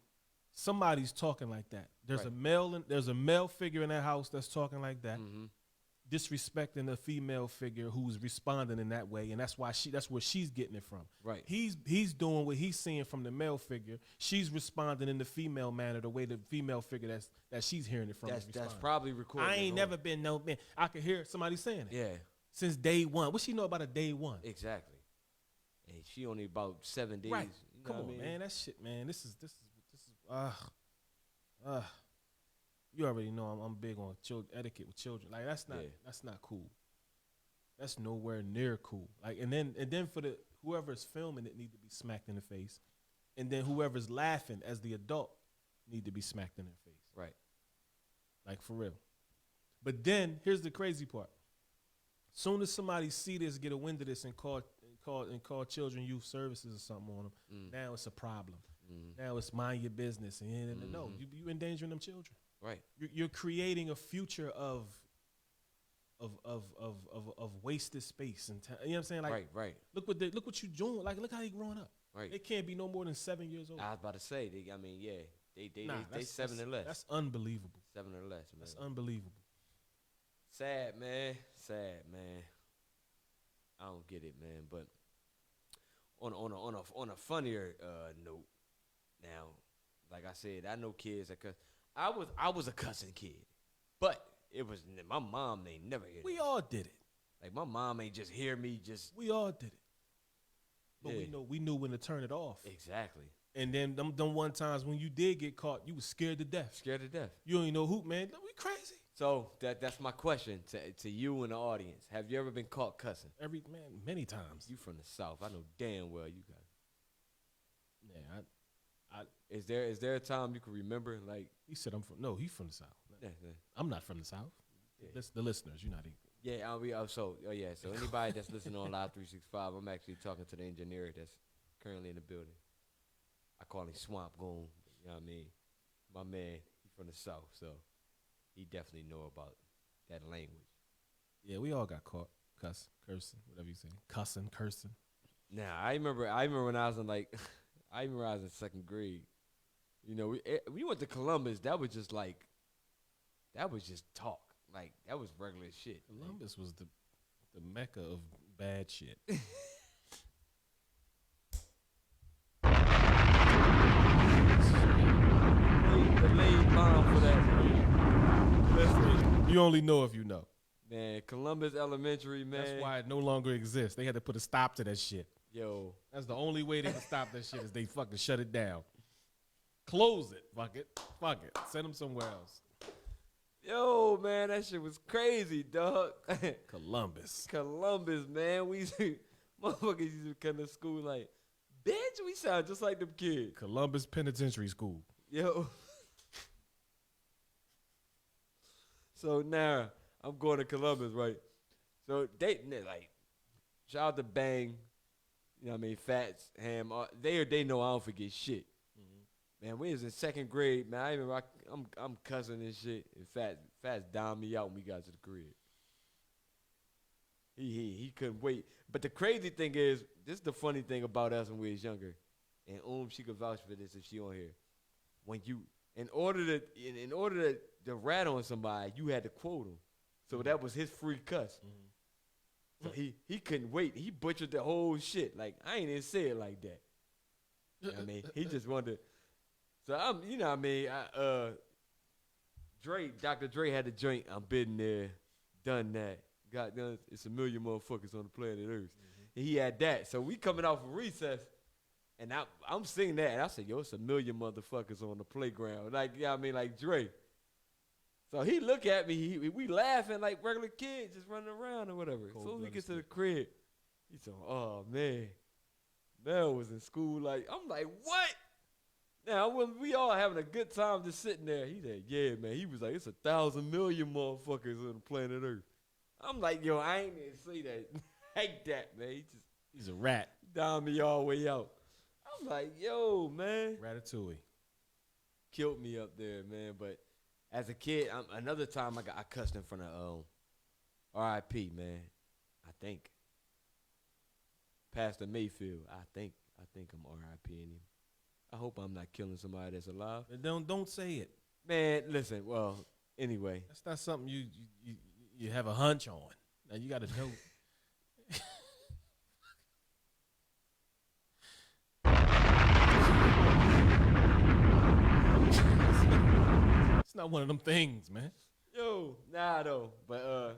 somebody's talking like that. There's Right. there's a male figure in that house that's talking like that. Mm-hmm. Disrespecting the female figure who's responding in that way, and that's where she's getting it from. Right. He's doing what he's seeing from the male figure. She's responding in the female manner, the way the female figure that she's hearing it from. That's probably recorded. I ain't never been no man. I could hear somebody saying it. Yeah. Since day one. What she know about a day one? Exactly. And she only about 7 days. Right. You know Come what on, I mean? man. That shit, man. This is you already know I'm big on etiquette with children. Like that's not cool. That's nowhere near cool. Like and then for the whoever's filming it need to be smacked in the face, and then whoever's laughing as the adult need to be smacked in their face. Right. Like for real. But then here's the crazy part. Soon as somebody see this, get a wind of this, and call children youth services or something on them, now it's a problem. Now it's mind your business, and no, you endangering them children. Right. You're creating a future of wasted space and time. You know what I'm saying? Like, right. Look what you doing. Like, look how they growing up. Right. They can't be no more than 7 years old. I was about to say, they 7 or less. That's unbelievable. 7 or less, man. That's unbelievable. Sad, man. I don't get it, man. But on a funnier note, now, like I said, I know kids that cuss. I was a cussing kid, but it was my mom. They never hear. We all did it. Like my mom ain't just hear me. We all did it. But Yeah. we knew when to turn it off. Exactly. And then them one times when you did get caught, you was scared to death. Scared to death. You don't even know who, man. We crazy. So that's my question to you and the audience. Have you ever been caught cussing? Many times. You from the South. I know damn well you got it. Yeah, Is there a time you can remember, like... He's from the South. Yeah. I'm not from the South. Yeah. The listeners, you're not even. Yeah, so anybody that's listening on Live 365, I'm actually talking to the engineer that's currently in the building. I call him Swamp Goon, you know what I mean? My man, he's from the South, so he definitely know about that language. Yeah, we all got caught cursing, whatever you say. Cursing. Now, I remember when I was in I remember I was in second grade. You know, we went to Columbus. That was just talk. Like, that was regular shit. Columbus was the mecca of bad shit. The laid bomb for that. Listen, you only know if you know. Man, Columbus Elementary, man. That's why it no longer exists. They had to put a stop to that shit. Yo. That's the only way they can stop that shit is they fucking shut it down. Close it. Fuck it. Send them somewhere else. Yo, man, that shit was crazy, dog. Columbus, man. Motherfuckers used to come to school like, bitch, we sound just like them kids. Columbus Penitentiary School. Yo. So now I'm going to Columbus, right? So they like, shout out to Bang, you know what I mean, Fats, Ham. They know I don't forget shit. Man, we was in second grade, man. I remember I'm cussing and shit. And Fats downed me out when we got to the crib. He couldn't wait. But the crazy thing is, this is the funny thing about us when we was younger. And she could vouch for this if she on here. When you in order to rat on somebody, you had to quote him. So that was his free cuss. So he couldn't wait. He butchered the whole shit. Like, I ain't even say it like that. You know what I mean? He just wanted to. So I'm, you know what I mean? Dr. Dre had the joint. I'm been there, done that. Got done. It's a million motherfuckers on the planet Earth. And he had that. So we coming out from recess, and I'm singing that. And I said, yo, it's a million motherfuckers on the playground. Like, yeah, you know what I mean, like Dre. So he look at me, we laughing like regular kids just running around or whatever. So we get to the crib, he said, oh man, Mel was in school like, I'm like, what? Now when we all having a good time just sitting there, he said, yeah man, he was like, it's 1,000 million motherfuckers on the planet Earth. I'm like, yo, I ain't even say that like that, man. He's a rat. Down me all the way out. I'm like, yo, man. Ratatouille. Killed me up there, man. But as a kid, another time I cussed in front of R.I.P., man. I think. Pastor Mayfield. I think I'm R.I.P.ing him. I hope I'm not killing somebody that's alive. Don't say it. Man, listen, well, anyway. That's not something you have a hunch on. Now you got to know. It's not one of them things, man. Yo, nah though. But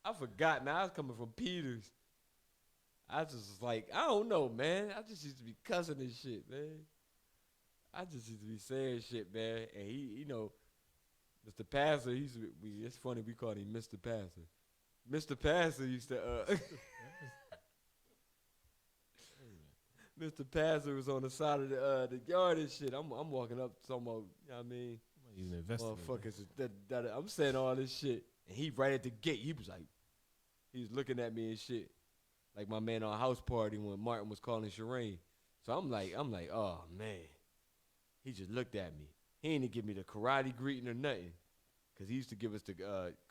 I forgot. Now I was coming from Peters. I just was like, I don't know, man. I just used to be cussing and shit, man. I just used to be saying shit, man. And he, you know, Mr. Passer, it's funny we called him Mr. Passer. Mr. Passer used to Mr. Passer was on the side of the yard and shit. I'm walking up talking about, you know what I mean? He's an investigator. Motherfuckers, I'm saying all this shit. And he right at the gate, he was looking at me and shit. Like my man on a house party when Martin was calling Shireen. So I'm like, oh man. He just looked at me. He ain't even give me the karate greeting or nothing. Cause he used to give us the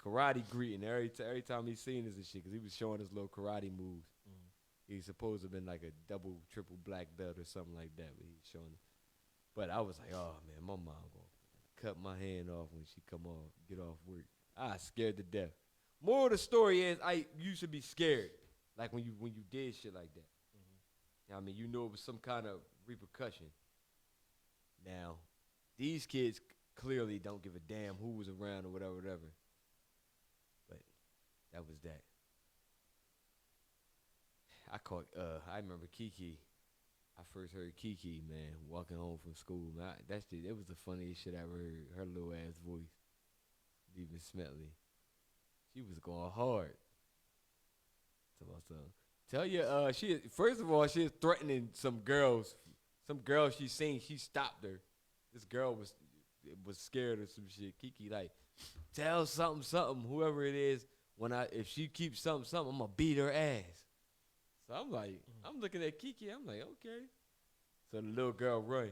karate greeting every time he seen us and shit. Cause he was showing us little karate moves. He's supposed to have been like a double, triple black belt or something like that. But he's showing it. But I was like, oh man, my mom gonna cut my hand off when she get off work. I was scared to death. Moral of the story is, you should be scared. Like when you did shit like that. You know what I mean, you know it was some kind of repercussion. Now, these kids clearly don't give a damn who was around or whatever. But that was that. I remember Kiki. I first heard Kiki, man, walking home from school. Man, it was the funniest shit I ever heard. Her little ass voice, even Smetley. She was going hard. Tell you, first of all, she is threatening some girls. Some girl she seen, she stopped her. This girl was scared of some shit. Kiki like, tell something, whoever it is, if she keeps something, I'm gonna beat her ass. So I'm like, I'm looking at Kiki, I'm like, okay. So the little girl run.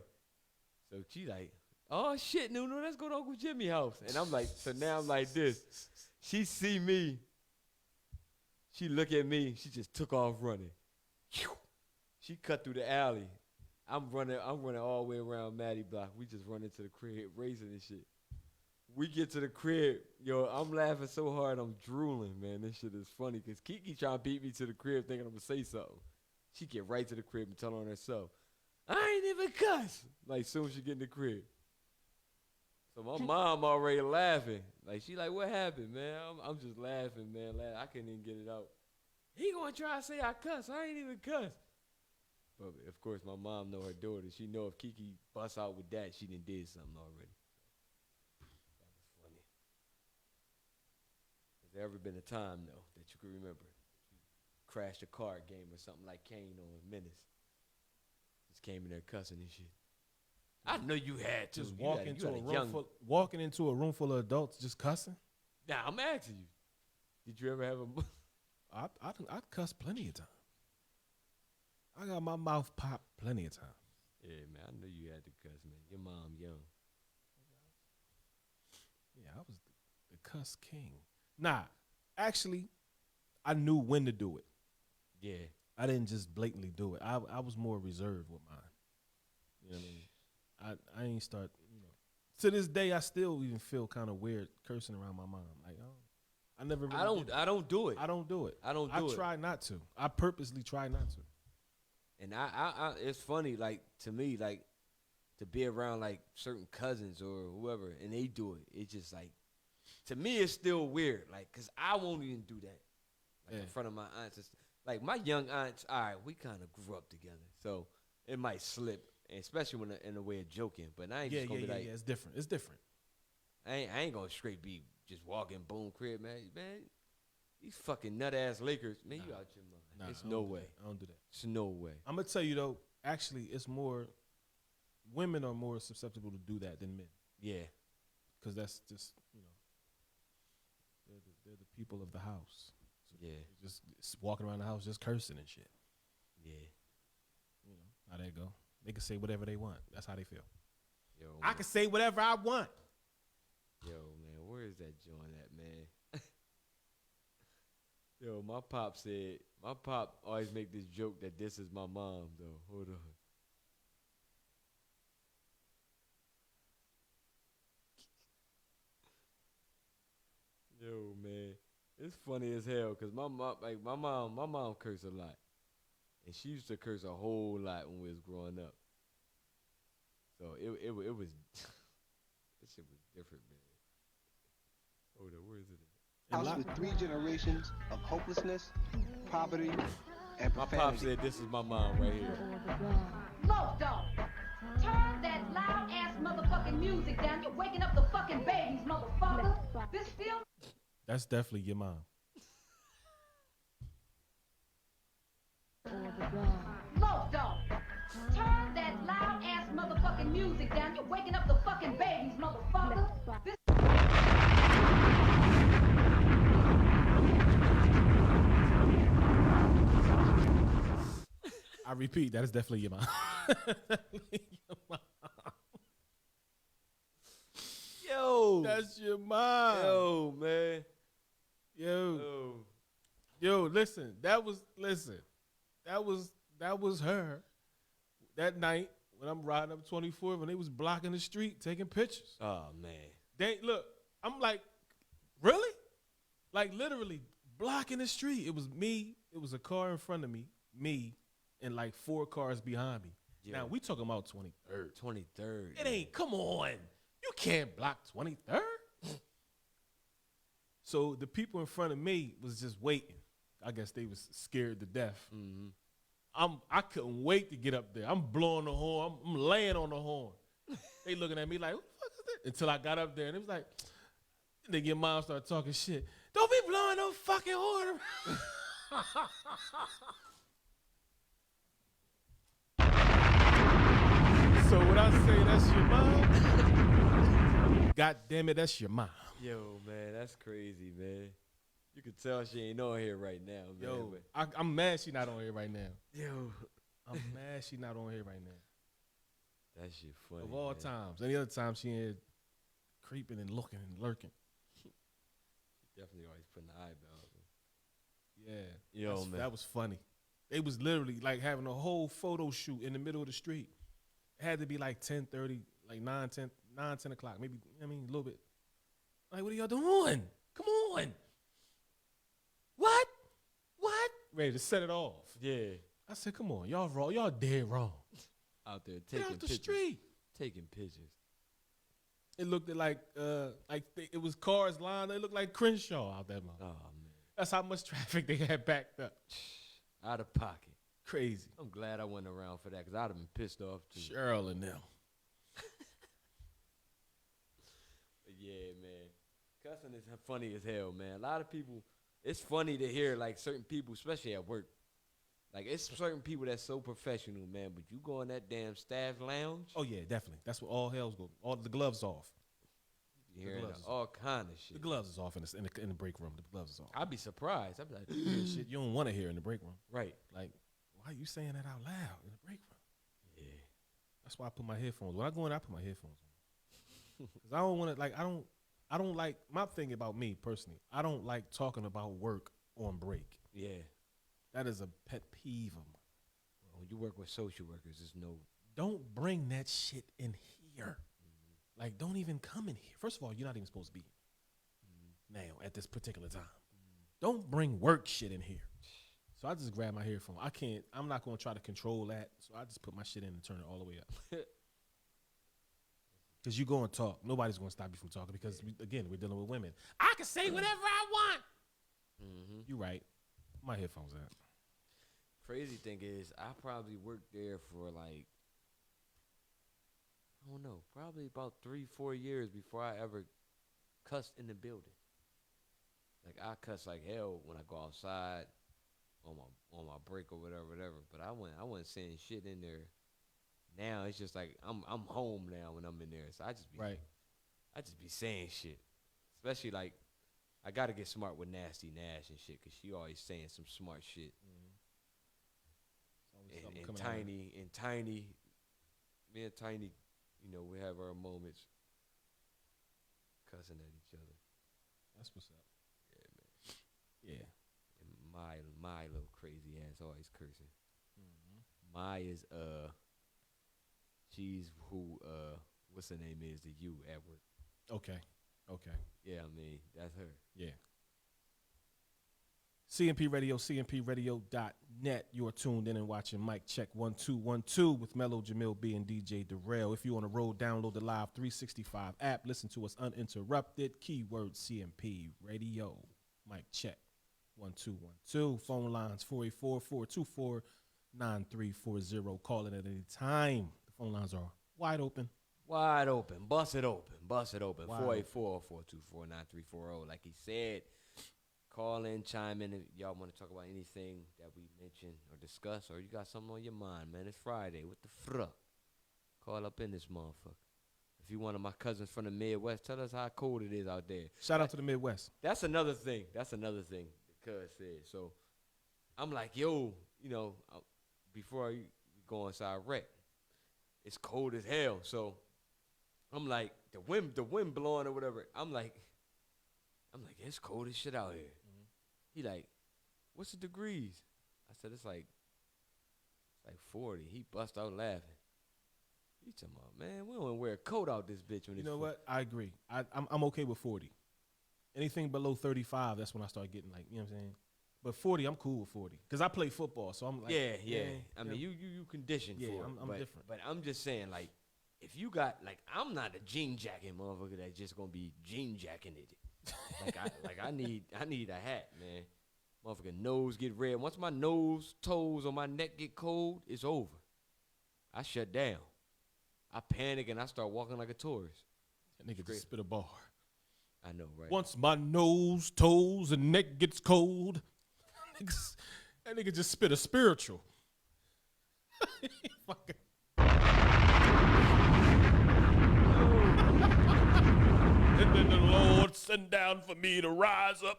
So she like, oh shit, Nunu, let's go to Uncle Jimmy's house. And I'm like, so now I'm like this. She see me. She look at me. She just took off running. She cut through the alley. I'm running all the way around Maddie Block. We just run into the crib, racing and shit. We get to the crib. Yo, I'm laughing so hard I'm drooling, man. This shit is funny because Kiki trying to beat me to the crib thinking I'm going to say something. She get right to the crib and tell on herself, I ain't even cuss. Like, soon as she get in the crib. So my mom already laughing. Like, she like, what happened, man? I'm just laughing, man. I couldn't even get it out. He going to try to say I cuss. I ain't even cuss. But, of course, my mom know her daughter. She know if Kiki busts out with that, she done did something already. That was funny. Has there ever been a time, though, that you can remember? You crashed a card game or something like Kane on Menace. Just came in there cussing and shit. I know you had to. Just walking into a room full of adults just cussing? Nah, I'm asking you. Did you ever have a... I cuss plenty of times. I got my mouth popped plenty of times. Yeah, man, I know you had to cuss, man. Your mom young. Yeah, I was the cuss king. Nah, actually, I knew when to do it. Yeah. I didn't just blatantly do it. I was more reserved with mine. You know what I mean? I ain't start, to this day, I still even feel kind of weird cursing around my mom. Like, I never really I don't do it. I don't do it. I try not to. I purposely try not to. And I it's funny, like, to me, like, to be around, like, certain cousins or whoever, and they do it. It's just, like, to me, it's still weird. Like, because I won't even do that. Like, in front of my aunts. Like, my young aunts, all right, we kind of grew up together. So, it might slip, especially when in a way of joking. But I ain't just going to be like. Yeah, it's different. It's different. I ain't gonna straight be just walking boom crib, man. These fucking nut ass Lakers, man, you out your mind. Nah, It's no way. I don't do that. It's no way. I'm gonna tell you though. Actually, it's more. Women are more susceptible to do that than men. Yeah. Because that's just they're the people of the house. So Yeah. just walking around the house just cursing and shit. Yeah. You know how they go. They can say whatever they want. That's how they feel. Yo, I can say whatever I want. Yo, man, where is that joint at, man? Yo, my pop always make this joke that this is my mom, though. Hold on. Yo, man, it's funny as hell because my mom curse a lot, and she used to curse a whole lot when we was growing up. So it was this shit was different, man. Hold on, where is it at? House with 3 generations of hopelessness, poverty, and My profanity. pop said this is my mom right here. Low dog, turn that loud ass motherfucking music down. You're waking up the fucking babies, motherfucker. This still. That's definitely your mom. Low dog, turn that loud ass motherfucking music down. You're waking up the fucking babies, motherfucker. This. I repeat, that is definitely your mom. Your mom. Yo, That's your mom. yo, man, Yo, listen. That was her. That night when I'm riding up 24th when they was blocking the street taking pictures. Oh man, They look. I'm like, really? Like literally blocking the street. It was me. It was a car in front of me, and like 4 cars behind me. Yeah. Now we talking about 23rd. 23rd. It ain't. Come on. You can't block 23rd. So the people in front of me was just waiting. I guess they was scared to death. Mm-hmm. I couldn't wait to get up there. I'm blowing the horn. I'm laying on the horn. They looking at me like, what the fuck is this? Until I got up there and it was like, then your mom started talking shit. Don't be blowing no fucking horn. So when I say that's your mom, God damn it, that's your mom. Yo, man, that's crazy, man. You can tell she ain't on here right now, man. Yo, but I'm mad she not on here right now. yo, I'm mad she not on here right now. that shit funny. Of all man. times. Any other time she in creeping and looking and lurking. Definitely always putting the eyebrows. Yeah. Yo, man. That was funny. They was literally like having a whole photo shoot in the middle of the street. It had to be like 10:30, like 9, 10 o'clock. Maybe, I mean, a little bit. Like, what are y'all doing? Come on. What? Ready to set it off. Yeah, I said, come on. Y'all wrong. Y'all dead wrong. out there Get taking out the pictures. street. Taking pictures. It looked like it was cars lined. It looked like Crenshaw out there, man. Oh man, That's how much traffic they had backed up. out of pocket. Crazy. I'm glad I wasn't around for that because I'd have been pissed off too. Cheryl and them. But yeah, man, cussing is funny as hell, man. A lot of people, it's funny to hear like certain people, especially at work. Like it's certain people that's so professional, man. But you go in that damn staff lounge, Oh yeah, definitely. That's what all hell's go. All the gloves off. you hearing gloves. all kind of shit. The gloves is off in the break room. The gloves is off. I'd be surprised. I'd be like, Shit you don't want to hear in the break room. right, Like, why are you saying that out loud in the break room? yeah, That's why I put my headphones. When I go in, I put my headphones on. Cause I don't want to like. I don't like my thing about me personally. I don't like talking about work on break. yeah. That is a pet peeve of mine. When you work with social workers, there's no. Don't bring that shit in here. Like, don't even come in here. First of all, you're not even supposed to be here now at this particular time. Don't bring work shit in here. So I just grab my headphone. I'm not going to try to control that. So I just put my shit in and turn it all the way up. Because you go and talk. Nobody's going to stop you from talking because, again, we're dealing with women. I can say whatever I want. Mm-hmm. You're right. My headphones out. Crazy thing is, I probably worked there for like, I don't know, probably about 3-4 years before I ever cuss in the building. Like I cuss like hell when I go outside on my break or whatever. But I wasn't saying shit in there. Now it's just like I'm home now when I'm in there, so I just be saying shit. Especially like I gotta get smart with Nasty Nash and shit, cause she always saying some smart shit. And Tiny, me and Tiny, you know, we have our moments cussing at each other. That's what's up. Yeah, man. Yeah. And my little crazy ass always cursing. Maya's she's who what's her name is to you, Edward. Okay. Yeah, I mean, that's her. Yeah. CMP Radio, CMPRadio.net. You are tuned in and watching Mic Check 1212 with Mellow, Jamil B, and DJ Darrell. If you're on the road, download the Live 365 app. Listen to us uninterrupted. Keyword CMP Radio. Mic Check 1212. Phone lines 484-424-9340. Call it at any time. The phone lines are wide open. Wide open. Bust it open. 484-424-9340. Like he said, call in, chime in if y'all want to talk about anything that we mentioned or discuss, or you got something on your mind, man. It's Friday. What the fuck? Call up in this motherfucker. If you one of my cousins from the Midwest, tell us how cold it is out there. Shout out to the Midwest. That's another thing. The cuz said. So I'm like, yo, you know, before you go inside rec, it's cold as hell. So I'm like, the wind blowing or whatever. I'm like, it's cold as shit out here. He like, what's the degrees? I said, it's like 40. He bust out laughing. He talking about, man, we don't wear a coat out this bitch when it's. You know what? I agree. I'm okay with 40. Anything below 35, that's when I start getting like, you know what I'm saying? But 40, I'm cool with 40. Because I play football, so I'm like. Yeah. I mean, you conditioned for it. I'm different. But I'm just saying, like, if you got, like, I'm not a jean jacket motherfucker that's just going to be jean jacking it. I need a hat, man. Motherfucker nose get red. Once my nose, toes, or my neck get cold, it's over. I shut down. I panic and I start walking like a tourist. That nigga just spit a bar. I know, right? Once my nose, toes, and neck gets cold, that nigga just spit a spiritual. And then the Lord sent down for me to rise up.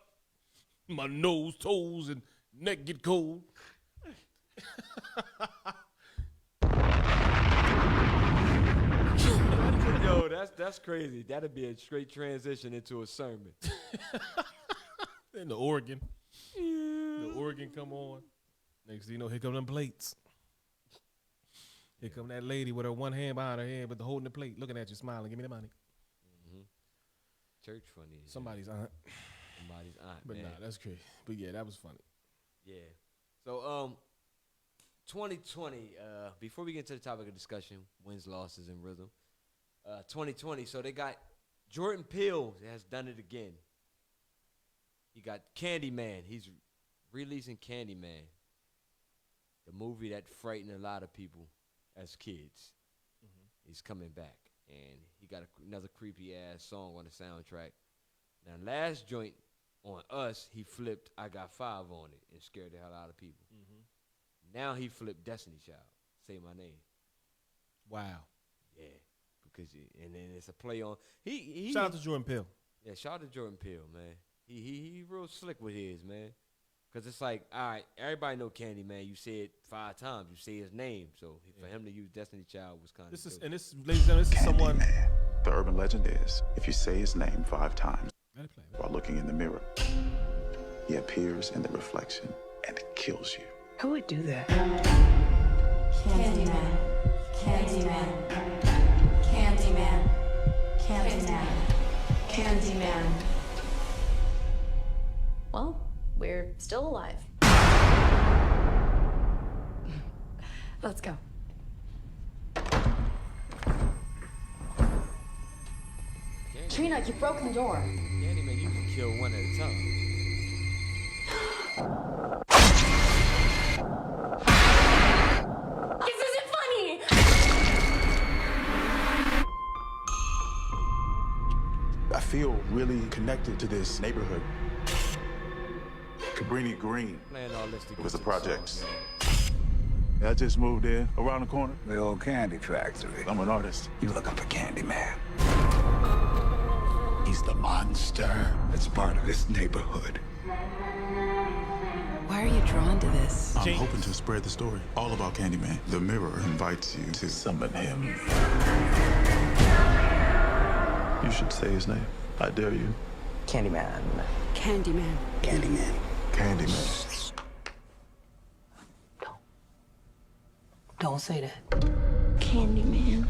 My nose, toes, and neck get cold. Yo, that's crazy. That'd be a straight transition into a sermon. Then the organ. The organ come on. Next thing you know, here come them plates. Here come that lady with her one hand behind her head, but holding the plate, looking at you, smiling. Give me the money. Church funny. Somebody's aunt. But man. nah, that's crazy. But yeah, that was funny. Yeah. So 2020, before we get to the topic of discussion, wins, losses, and rhythm. 2020, so they got Jordan Peele has done it again. He got Candyman. He's releasing Candyman, the movie that frightened a lot of people as kids. He's coming back, and he got another creepy ass song on the soundtrack. Now, last joint on Us, he flipped "I Got 5" on it and scared the hell out of people. Now he flipped Destiny Child, Say My Name. Wow. Yeah, because and then it's a play on. He shout out to Jordan Peele. Yeah, shout out to Jordan Peele, man. He real slick with his, man. Because it's like, all right, everybody know Candyman. You say it 5 times. You say his name. So for him to use Destiny Child was kind of This is, and this, ladies and gentlemen, this is someone. The urban legend is, if you say his name 5 times while looking in the mirror, he appears in the reflection and kills you. Who would do that? Candyman, Candyman, Candyman, Candyman, Candyman. Well, we're still alive. Let's go. Trina, you broke the door. Candyman, you can kill one at a time. This isn't funny! I feel really connected to this neighborhood. Cabrini Green. Playing all this to It was a get to the project. song, I just moved in around the corner. The old candy factory. I'm an artist. You looking for Candyman? He's the monster that's part of this neighborhood. Why are you drawn to this? I'm hoping to spread the story all about Candyman. The mirror invites you to summon him. You should say his name. I dare you. Candyman. Candyman. Candyman. Candyman. Don't say that. Candyman.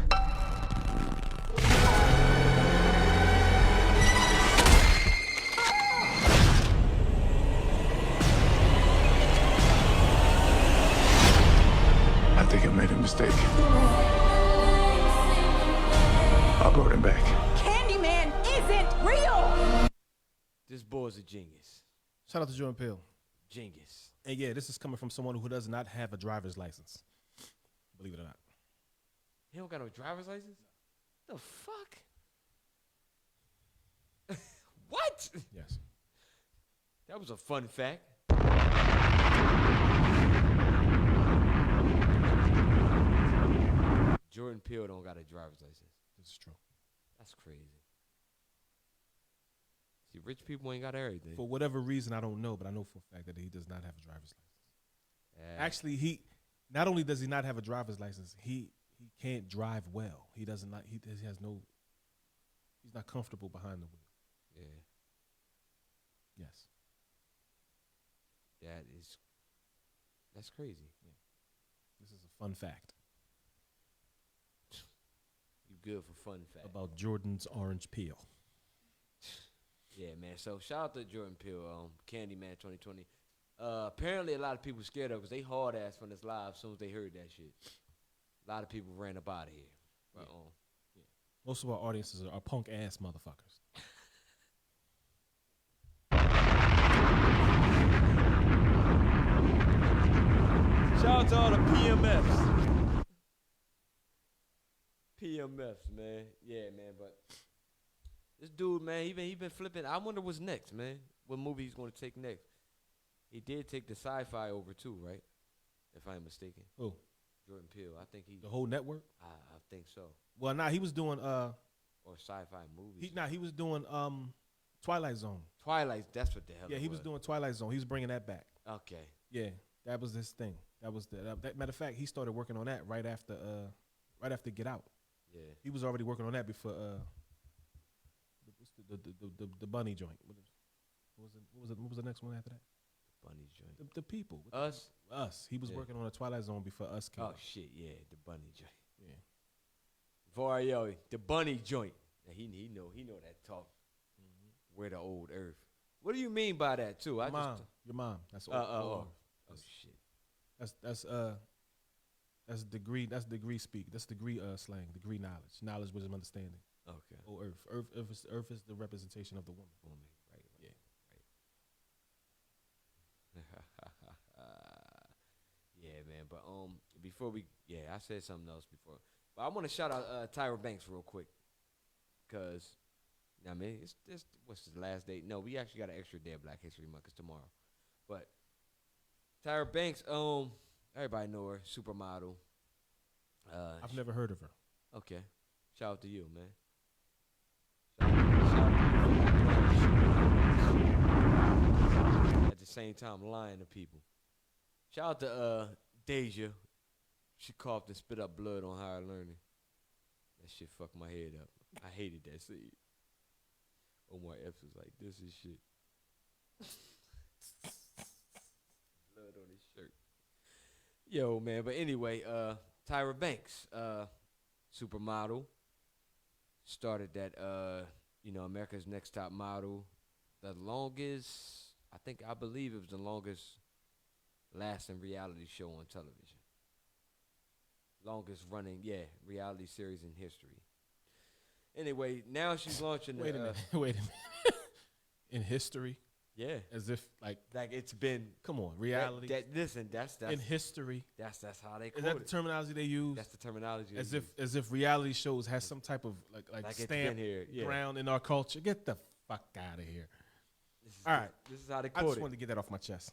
I think I made a mistake. I brought him back. Candyman isn't real! This boy's a genius. Shout out to Jordan Peele. Genius. And yeah, this is coming from someone who does not have a driver's license. Believe it or not. He don't got no driver's license? The fuck? What? Yes. That was a fun fact. Jordan Peele don't got a driver's license. This is true. That's crazy. See, rich people ain't got everything. For whatever reason, I don't know, but I know for a fact that he does not have a driver's license. Actually, he not only does he not have a driver's license, he can't drive well. He has no. He's not comfortable behind the wheel. Yeah. Yes. That's crazy. Yeah. This is a fun fact. You good for fun fact. About Jordan's orange peel. Yeah, man. So shout out to Jordan Peele, Candyman 2020. Apparently a lot of people scared of it because they hard ass from this live as soon as they heard that shit. A lot of people ran up out of here. Right on. Yeah. Most of our audiences are punk ass motherfuckers. Shout out to all the PMFs. PMFs, man. Yeah, man, but this dude, man, he been flipping. I wonder what's next, man. What movie he's going to take next. He did take the sci-fi over too, right? If I'm mistaken. Who? Jordan Peele. I think he. The whole network? I think so. Well, he was doing or sci-fi movies. He was doing Twilight Zone. Twilight, that's what the hell. Yeah, he was doing Twilight Zone. He was bringing that back. Okay. Yeah, that was his thing. That was that matter of fact, he started working on that right after Get Out. Yeah. He was already working on that before the bunny joint. What was the next one after that? Bunny joint. The people. Us. He was working on a Twilight Zone before Us came. Oh out. shit, yeah, the bunny joint. Yeah. Vario, the bunny joint. Now, he know that talk. Where the old earth. What do you mean by that too? Your mom. That's oh shit. That's degree speak. That's degree slang. Degree knowledge. Knowledge, wisdom, understanding. Okay. Oh, earth is the representation of the woman. Right. Yeah. Yeah, man. But before I said something else before. But I want to shout out Tyra Banks real quick, cause I mean it's what's the last date? No, we actually got an extra day of Black History Month. It's tomorrow. But Tyra Banks, everybody know her, supermodel. I've never heard of her. Okay, shout out to you, man. Shout out to you. At the same time, lying to people. Shout out to Deja. She coughed and spit up blood on Higher Learning. That shit fucked my head up. I hated that scene. Omar Epps was like, this is shit. Blood on his shirt. Yo, man. But anyway, Tyra Banks, supermodel. Started that, America's Next Top Model. The longest, I believe it was the longest lasting reality show on television. Longest running, reality series in history. Anyway, now she's launching. Wait a minute. In history? Yeah. As if like it's been. Come on, reality. Listen, that's in history. That's how they. Is that the terminology they use? That's the terminology. As if reality shows has some type of like stamp here. Yeah. ground in our culture. Get the fuck out of here. All right. This is how they I quote just it. wanted to get that off my chest.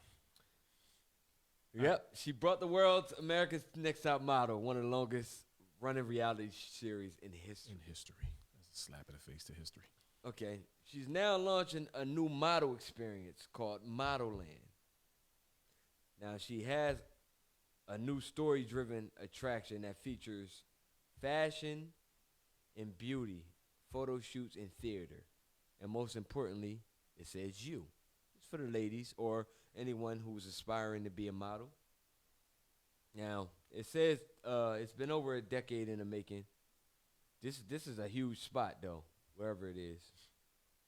Yep. She brought the world America's Next Top Model, one of the longest running reality series in history. That's a slap in the face to history. Okay. She's now launching a new model experience called Model Land. Now, she has a new story-driven attraction that features fashion and beauty, photo shoots, and theater. And most importantly, it says you. It's for the ladies or anyone who's aspiring to be a model. Now, it says it's been over a decade in the making. This is a huge spot, though, wherever it is.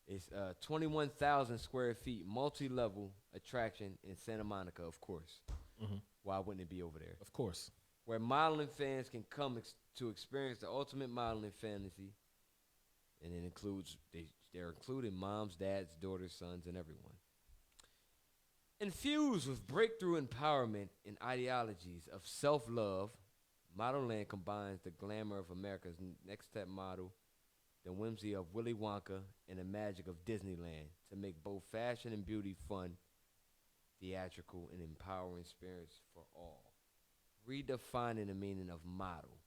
It's 21,000 square feet, multi-level attraction in Santa Monica, of course. Mm-hmm. Why wouldn't it be over there? Of course. Where modeling fans can come to experience the ultimate modeling fantasy. And it includes, they're including moms, dads, daughters, sons, and everyone. Infused with breakthrough empowerment and ideologies of self-love, Model Land combines the glamour of America's Next Top Model, the whimsy of Willy Wonka, and the magic of Disneyland to make both fashion and beauty fun, theatrical, and empowering experience for all. Redefining the meaning of model.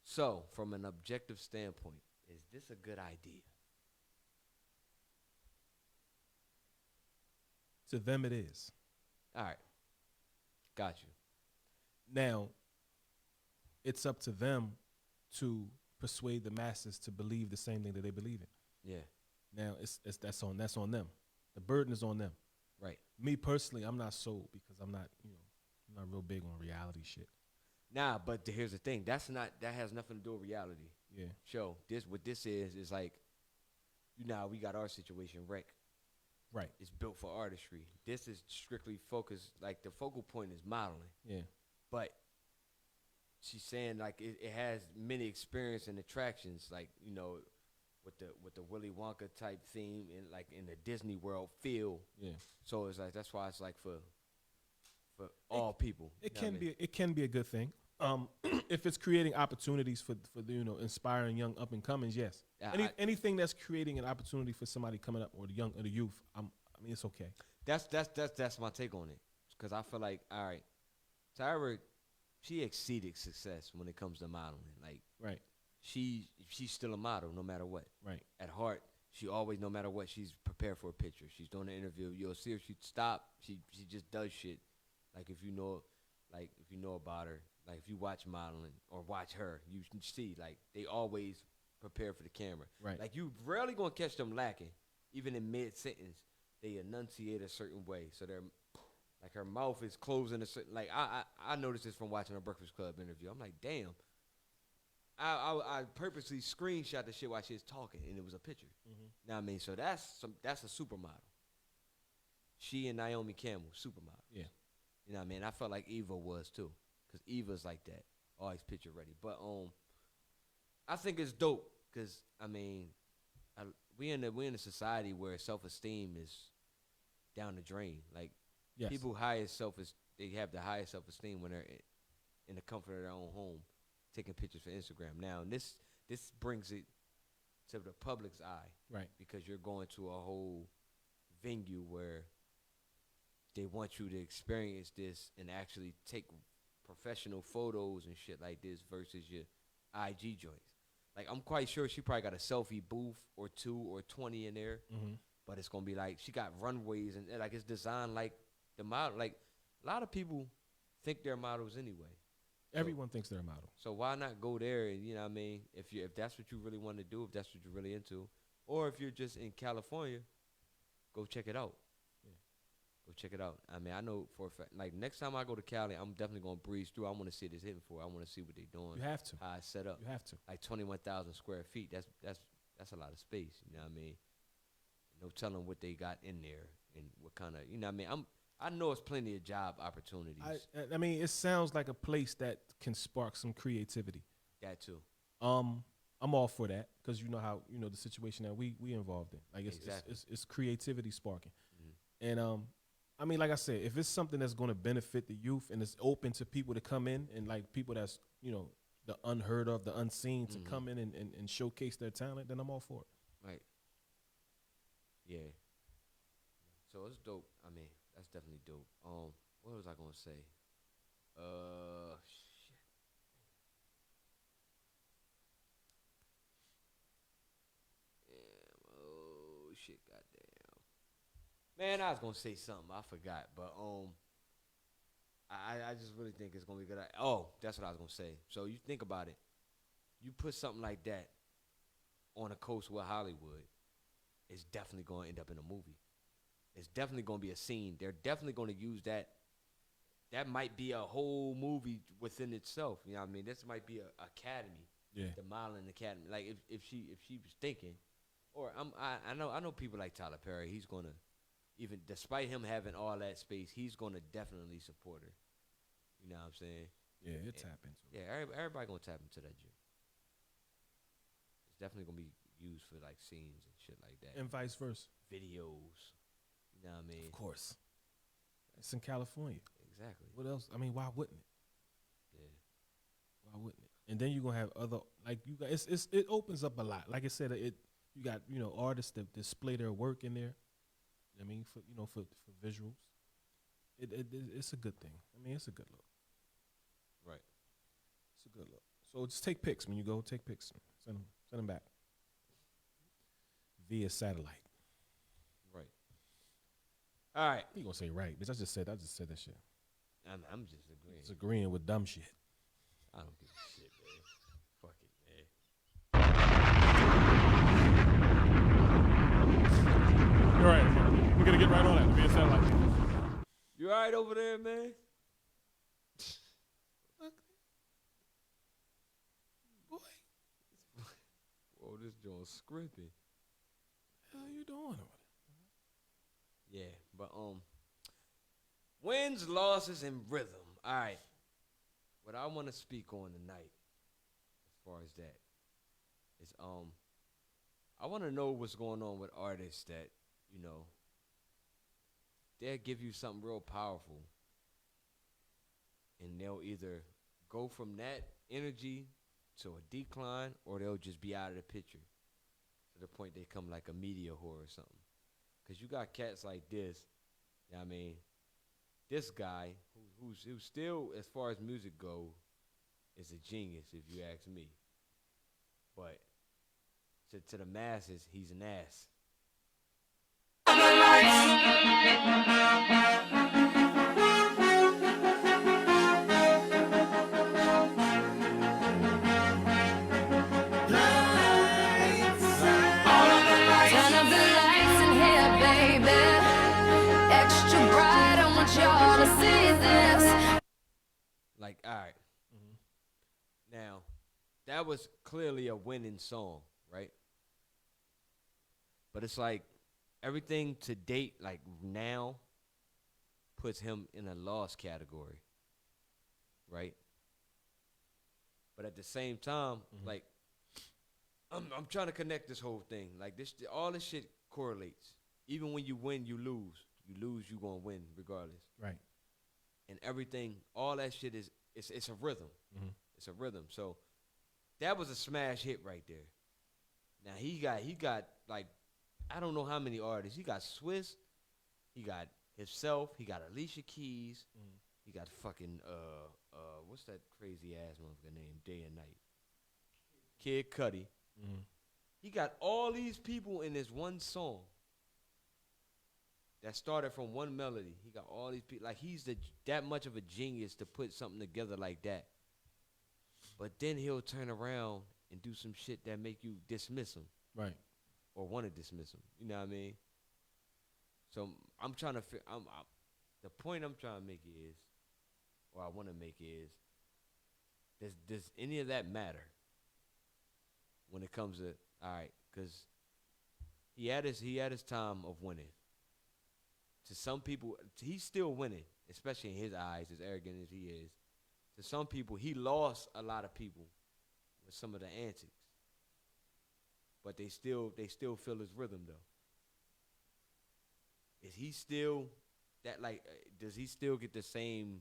So, from an objective standpoint, is this a good idea? To them, it is. All right. Got you. Now, it's up to them to persuade the masses to believe the same thing that they believe in. Yeah. Now, that's on them. The burden is on them. Right. Me personally, I'm not sold because I'm not real big on reality shit. Nah, but here's the thing. That has nothing to do with reality. Yeah. Show. What this is like, we got our situation wrecked. Right. It's built for artistry. This is strictly focused, like the focal point is modeling. Yeah. But she's saying like it has many experience and attractions, like, with the Willy Wonka type theme and like in the Disney World feel. Yeah. So it's like that's why it's like for all people. It can be a good thing. If it's creating opportunities for the inspiring young up and comings, yes. Anything that's creating an opportunity for somebody coming up or the youth, it's okay. That's my take on it, because I feel like, all right, Tyra, she exceeded success when it comes to modeling. Like, right, she's still a model no matter what. Right. At heart, she always, no matter what, she's prepared for a picture. She's doing an interview. You'll see her. She stop. She just does shit. Like if you know about her. Like, if you watch modeling or watch her, you can see, like, they always prepare for the camera. Right. Like, you rarely going to catch them lacking. Even in mid-sentence, they enunciate a certain way. So they're, like, her mouth is closing a certain, like, I noticed this from watching her Breakfast Club interview. I'm like, damn. I purposely screenshot the shit while she was talking, and it was a picture. Mm-hmm. Know what I mean? So that's a supermodel. She and Naomi Campbell, supermodel. Yeah. You know what I mean? I felt like Eva was, too. Because Eva's like that, always picture ready. But I think it's dope because we in a society where self-esteem is down the drain. Like, yes. People they have the highest self-esteem when they're in the comfort of their own home, taking pictures for Instagram. Now, this brings it to the public's eye, right? Because you're going to a whole venue where they want you to experience this and actually take professional photos and shit like this versus your IG joints. Like, I'm quite sure she probably got a selfie booth or 2 or 20 in there, mm-hmm. but it's gonna be like she got runways and like it's designed like the model. Like, a lot of people think they're models anyway. Everyone thinks they're a model. So why not go there? And, you know what I mean? If that's what you really want to do, if that's what you're really into, or if you're just in California, go check it out. Go check it out. I mean, I know for a fact, like, next time I go to Cali, I'm definitely going to breeze through. I want to see what it's hitting for. I want to see what they're doing. You have to. How it's set up. You have to. Like 21,000 square feet. That's a lot of space. You know what I mean? No telling what they got in there and what kind of, you know what I mean? I know it's plenty of job opportunities. I mean, it sounds like a place that can spark some creativity. That too. I'm all for that because you know how the situation that we involved in. Like it's creativity sparking, and I mean, like I said, if it's something that's going to benefit the youth and it's open to people to come in and like people that's the unheard of, the unseen to come in and showcase their talent, then I'm all for it. Right. Yeah. So it's dope. I mean, that's definitely dope. What was I gonna say? Shit. Damn. Oh shit. Goddamn. Man, I was gonna say something. I forgot. But I just really think it's gonna be good. Oh, that's what I was gonna say. So you think about it. You put something like that on a coast with Hollywood, it's definitely gonna end up in a movie. It's definitely gonna be a scene. They're definitely gonna use that. That might be a whole movie within itself. You know what I mean? This might be a academy. Yeah. The modeling academy. Like if she was thinking, or I know people like Tyler Perry. He's gonna, even despite him having all that space, he's gonna definitely support her. You know what I'm saying? Yeah, it tap into it. Yeah, everybody gonna tap into that shit. It's definitely gonna be used for like scenes and shit like that. And vice versa. Videos. You know what I mean? Of course. It's in California. Exactly. What else? I mean, why wouldn't it? Yeah. Why wouldn't it? And then you're gonna have other, like, you got it opens up a lot. Like I said, you got artists that display their work in there. I mean, for visuals, it's a good thing. I mean, it's a good look. Right. It's a good look. So just take pics when you go. Take pics. Send them back via satellite. Right. All right. You gonna say right? Bitch, I just said that shit. I'm just agreeing. Just agreeing with dumb shit. I don't give a shit, man. Fuck it, man. You're right. We're gonna get right on that via satellite. You all right over there, man? Boy. Oh, this joint's scrimping. What the hell you doing over there? Yeah, but wins, losses, and rhythm. All right. What I want to speak on tonight, as far as that, is I want to know what's going on with artists that, they'll give you something real powerful, and they'll either go from that energy to a decline, or they'll just be out of the picture to the point they come like a media whore or something. Because you got cats like this, I mean, this guy, who's still, as far as music go, is a genius, if you ask me. But to the masses, he's an ass. Y'all to see this. Like, all right. Now, that was clearly a winning song, right? But it's like everything to date, like now, puts him in a loss category, right? But at the same time, like, I'm trying to connect this whole thing. Like, all this shit correlates. Even when you win, you lose. You lose, you gonna win regardless. Right. And everything, all that shit it's a rhythm. It's a rhythm. So that was a smash hit right there. Now he got like, I don't know how many artists. He got Swiss, he got himself, he got Alicia Keys, he got fucking what's that crazy ass motherfucker name? Day and Night. Kid Cudi. He got all these people in this one song. That started from one melody. He got all these people. Like, he's that much of a genius to put something together like that. But then he'll turn around and do some shit that make you dismiss him. Right. Or want to dismiss him. You know what I mean? So I'm trying to the point I'm trying to make is, or I want to make is, does any of that matter when it comes to, all right, because he had his time of winning. To some people, he's still winning, especially in his eyes, as arrogant as he is. To some people, he lost a lot of people with some of the antics. but they still feel his rhythm though. Is he still that like? Does he still get the same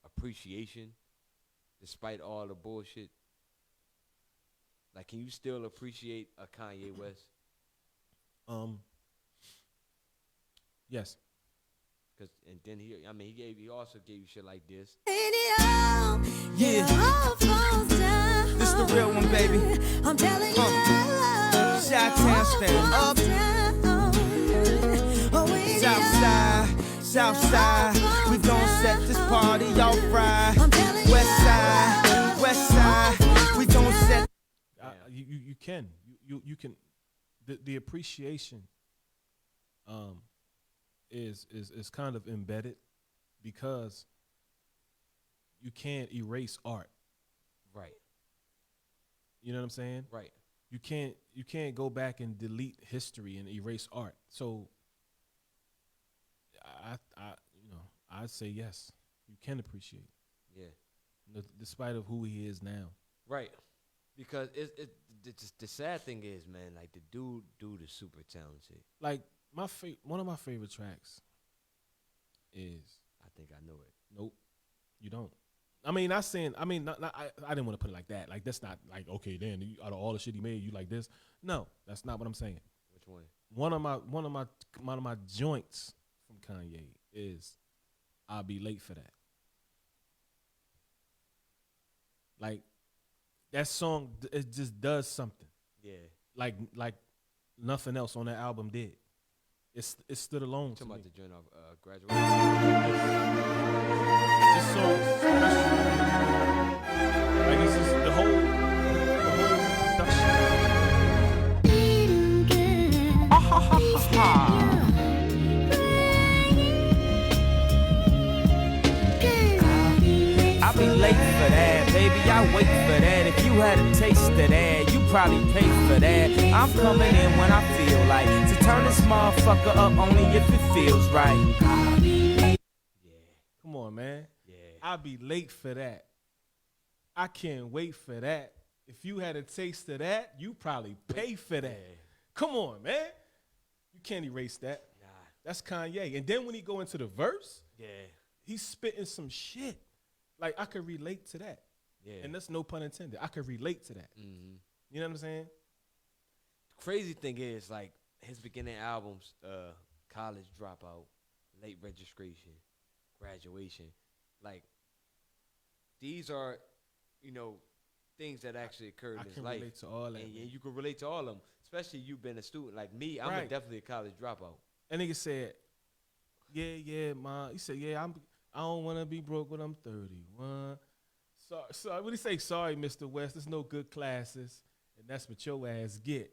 appreciation despite all the bullshit? Like, can you still appreciate a Kanye West? Yes. Cause and then he also gave you shit like this. Yeah. This the real one, baby. I'm telling you. Chi-town stand up. South side, we gon' set this party off right. West side, we gon' set. You can the appreciation is kind of embedded because you can't erase art. Right. You know what I'm saying? Right. You can't go back and delete history and erase art. So I'd say yes, you can appreciate. Yeah. Despite of who he is now. Right. Because the sad thing is, man, like the dude is super talented. Like one of my favorite tracks is I think I know it. Nope, you don't. I mean, not saying. I mean, I didn't want to put it like that. Like that's not like okay. Then out of all the shit he made, you like this? No, that's not what I'm saying. Which one? One of my joints from Kanye is "I'll Be Late for That." Like that song, it just does something. Yeah. Like nothing else on that album did. It stood alone. Talking about the joint of Graduation. Just so like it's just the whole production. I'll be late for that, baby. I wait for that. If you had a taste of that, you probably pay for that. I'm coming in when I feel like to turn this motherfucker up only if it feels right. Come on, man. Yeah. I'll be late for that. I can't wait for that. If you had a taste of that, you probably pay for that. Yeah. Come on, man. You can't erase that. Nah. That's Kanye. And then when he go into the verse, Yeah. he's spitting some shit. Like, I could relate to that. Yeah. And that's no pun intended. I could relate to that. Mm-hmm. You know what I'm saying? Crazy thing is, like, his beginning albums, College Dropout, Late Registration, Graduation, like, these are, things that actually occurred in his life. I can relate to all that. And you can relate to all of them, especially you being a student. Like me, I'm Right. definitely a college dropout. And nigga said, yeah, ma. He said, yeah, I don't want to be broke when I'm 31. Sorry, what do you say? Sorry, Mr. West, there's no good classes. And that's what your ass get.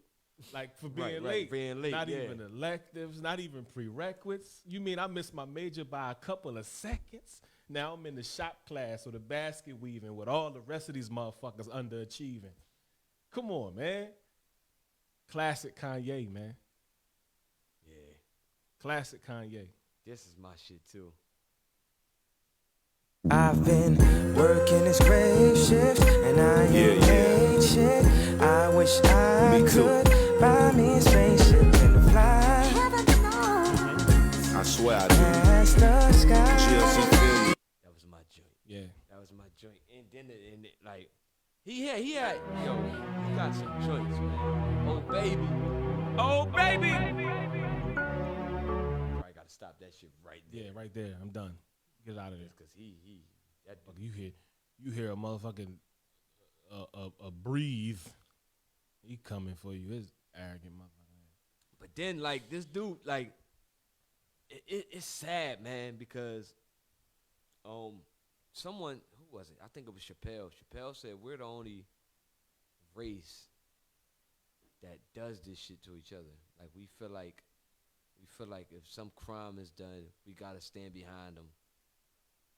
Like, for being late. Being late, not yeah. even electives, not even prerequisites. You mean I missed my major by a couple of seconds? Now I'm in the shop class or the basket weaving with all the rest of these motherfuckers underachieving. Come on, man. Classic Kanye, man. Yeah. Classic Kanye. This is my shit, too. I've been working this grave shift and I ain't made shit. I wish I could buy me a spaceship and fly. I swear I do. Past the sky. GLC Philly. That was my joint. Yeah. That was my joint. And then like, he had, he got some joints, man. Oh, baby. Oh, baby. Probably got to stop that shit right there. Yeah, right there. I'm done. Get out of there. Because you hear a motherfucking a breathe. He coming for you. His arrogant motherfucker. But then, like, this dude, like, it's sad, man, because someone, who was it? I think it was Chappelle. Chappelle said we're the only race that does this shit to each other. Like, we feel like if some crime is done, we gotta stand behind them.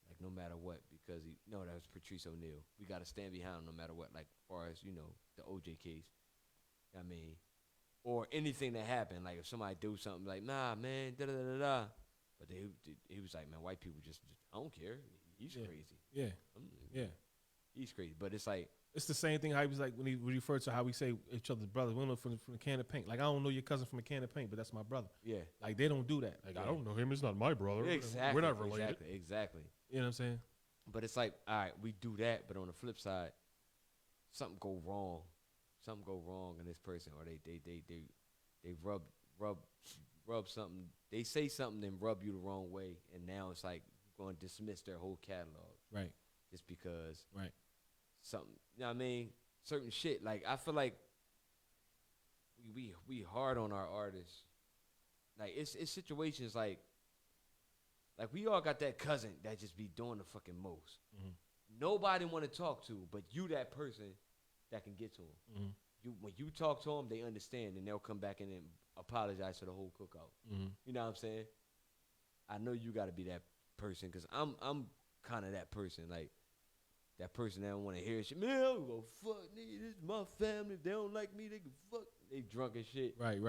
Like, no matter what, because that was Patrice O'Neal. We got to stand behind him no matter what, like, as far as, the OJ case. I mean, or anything that happened, like, if somebody do something like, nah, man, da-da-da-da-da. But he was like, man, white people just I don't care. He's crazy. Yeah. Yeah. He's crazy. But it's like, It's the same thing how he was like when he referred to how we say each other's brothers. We don't know from a can of paint. Like I don't know your cousin from a can of paint, but that's my brother. Yeah. Like they don't do that. Like I don't know him. It's not my brother. Exactly. We're not related. Exactly. You know what I'm saying? But it's like, all right, we do that, but on the flip side, something go wrong. Something go wrong in this person, or they rub something. They say something and rub you the wrong way, and now it's like you're going to dismiss their whole catalog. Right. Just because. Right. Something, you know what I mean? Certain shit. Like, I feel like we hard on our artists. Like, it's situations like we all got that cousin that just be doing the fucking most. Mm-hmm. Nobody want to talk to, but you that person that can get to them. Mm-hmm. When you talk to them, they understand, and they'll come back in and apologize for the whole cookout. Mm-hmm. You know what I'm saying? I know you got to be that person, because I'm kind of that person. Like, that person that don't want to hear shit. Man, I don't go fuck, nigga. This is my family. If they don't like me, they can fuck. They drunk and shit. Right.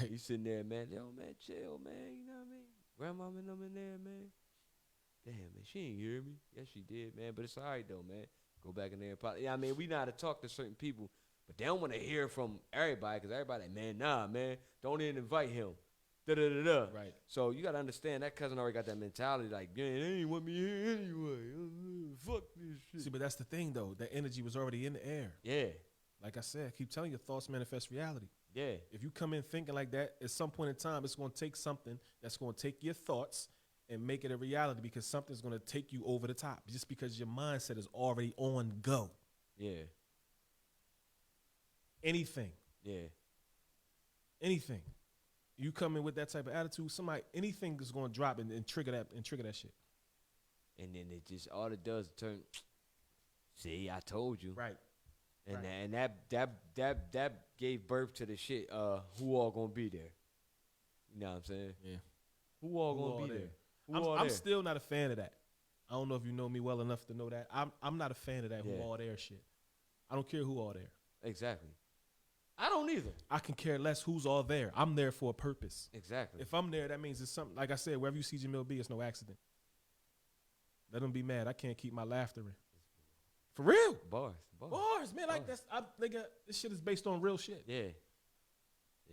You sitting there, man. Yo, man, chill, man. You know what I mean? Grandmama and them in there, man. Damn, man, she ain't hear me. Yes, she did, man. But it's all right, though, man. Go back in there and apologize. Yeah, I mean, we know how to talk to certain people, but they don't want to hear from everybody, because everybody like, man, nah, man. Don't even invite him. Da-da-da-da. Right. So you got to understand, that cousin already got that mentality, like, yeah, they ain't want me here anyway. Fuck this shit. See, but that's the thing, though. That energy was already in the air. Yeah. Like I said, I keep telling you, thoughts manifest reality. Yeah. If you come in thinking like that, at some point in time, it's going to take something that's going to take your thoughts and make it a reality, because something's going to take you over the top just because your mindset is already on go. Yeah. Anything. Yeah. Anything. You come in with that type of attitude, anything is going to drop and trigger that shit. And then it just, all it does is turn, see, I told you. Right. And that gave birth to the shit, who all gonna be there? You know what I'm saying? Yeah. Who all gonna be there? I'm still not a fan of that. I don't know if you know me well enough to know that. I'm not a fan of that who all there shit. I don't care who all there. Exactly. I don't either. I can care less who's all there. I'm there for a purpose. Exactly. If I'm there, that means it's something. Like I said, wherever you see Jamil B, it's no accident. Let them be mad. I can't keep my laughter in. For real. Bars, man. Like nigga, this shit is based on real shit. Yeah.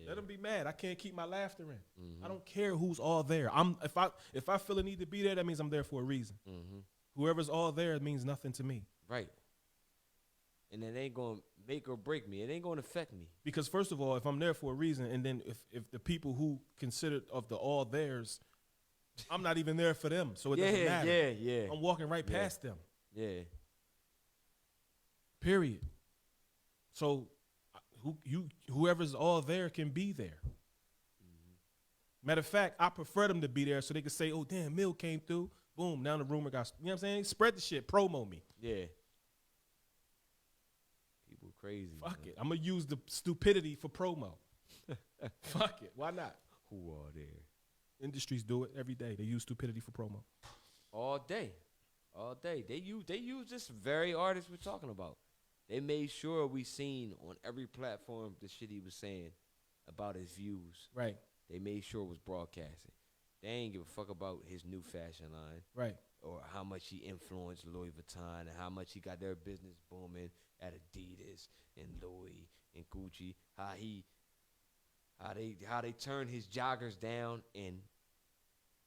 Let them be mad. I can't keep my laughter in. Mm-hmm. I don't care who's all there. If I feel a need to be there, that means I'm there for a reason. Mm-hmm. Whoever's all there, it means nothing to me. Right. And it ain't gonna make or break me. It ain't gonna affect me. Because first of all, if I'm there for a reason, and then if the people who considered of the all theirs, I'm not even there for them, so it doesn't matter. Yeah. I'm walking right past them. Yeah. Period. So, whoever's all there can be there. Mm-hmm. Matter of fact, I prefer them to be there so they can say, "Oh, damn, Mill came through." Boom, now the rumor got. You know what I'm saying? Spread the shit, promo me. Yeah. People crazy. Fuck it. I'm gonna use the stupidity for promo. Fuck it. Why not? Who are there? Industries do it every day. They use stupidity for promo. All day. They use this very artist we're talking about. They made sure we seen on every platform the shit he was saying about his views. Right. They made sure it was broadcasted. They ain't give a fuck about his new fashion line. Right. Or how much he influenced Louis Vuitton and how much he got their business booming at Adidas and Louis and Gucci. How they turn his joggers down and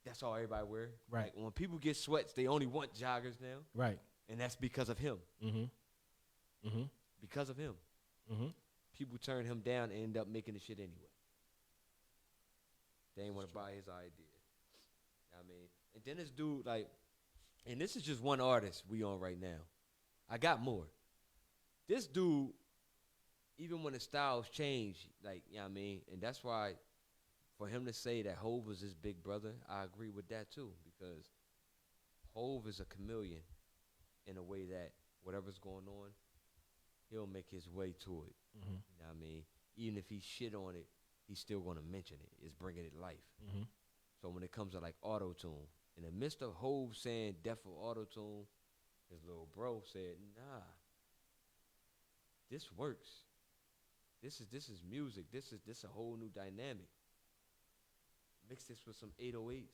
that's all everybody wear. Right. Like when people get sweats, they only want joggers now. Right. And that's because of him. Mm-hmm. Mm-hmm. Because of him. Mm-hmm. People turn him down and end up making the shit anyway. They ain't want to buy his idea. I mean, and then this dude, like, and this is just one artist we on right now. I got more. This dude, even when the styles change, like, you know what I mean? And that's why for him to say that Hov was his big brother, I agree with that too, because Hov is a chameleon in a way that whatever's going on, he'll make his way to it. Mm-hmm. You know what I mean? Even if he shit on it, he's still going to mention it. It's bringing it life. Mm-hmm. So when it comes to like auto-tune, in the midst of Hov saying death of auto-tune, his little bro said, nah, this works. This is music. This is a whole new dynamic. Mix this with some 808s. You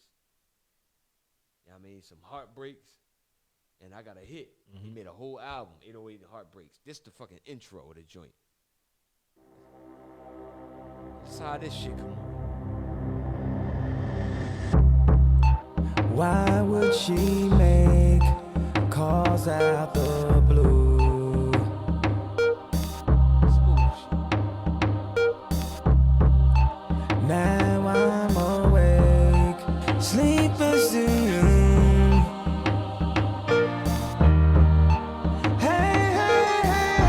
know what I mean? Some heartbreaks. and I got a hit. He made a whole album, 808 and Heartbreaks. This the fucking intro of the joint. This is how this shit come on. Why would she make calls out the blue? Now I'm awake, sleepless in you. Hey, hey, hey,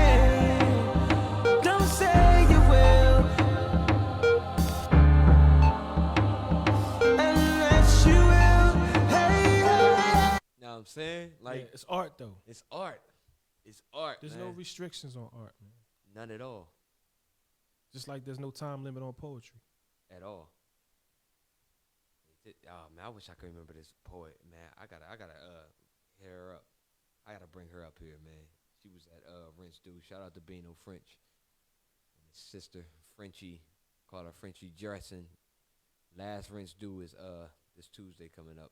hey, don't say you will, unless you will. Hey, hey. Know what I'm saying? Like, Yeah, it's art though. it's art. It's art. There's man. no restrictions on art, man. None at all. Just like there's no time limit on poetry. At all. Oh man, I wish I could remember this poet, man. I gotta hit her up. I gotta bring her up here, man. She was at Rinse Do. Shout out to Bino French. And his sister, Frenchie, call her Frenchie Jerson. Last Rinse Do is this Tuesday coming up.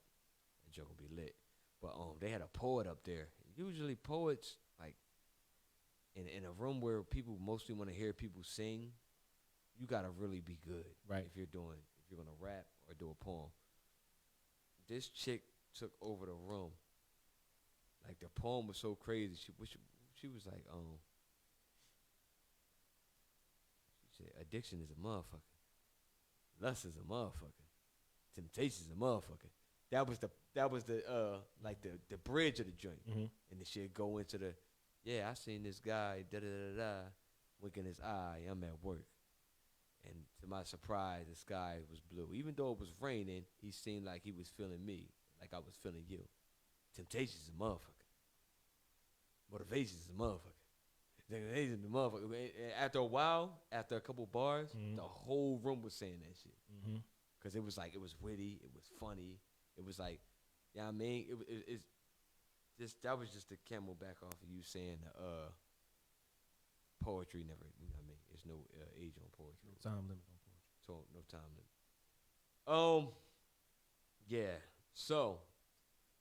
That joke will be lit. But they had a poet up there. Usually poets, like in a room where people mostly want to hear people sing, you gotta really be good, right? If you're gonna rap or do a poem. This chick took over the room. Like the poem was so crazy. She was like, she said, addiction is a motherfucker. Lust is a motherfucker. Temptation is a motherfucker. That was the like the bridge of the joint, and the shit go into the, yeah, I seen this guy da da da da, winking his eye. I'm at work. And to my surprise, the sky was blue. Even though it was raining, he seemed like he was feeling me, like I was feeling you. Temptation is a motherfucker. Motivation is a motherfucker. Temptation is a motherfucker. After a while, after a couple bars, the whole room was saying that shit. Because it was like, it was witty, it was funny. It was like, yeah, I mean, it's just, that was just the camelback off of you saying poetry never, you know what I mean? There's no age on poetry. No time limit on poetry. So no time limit. Yeah. So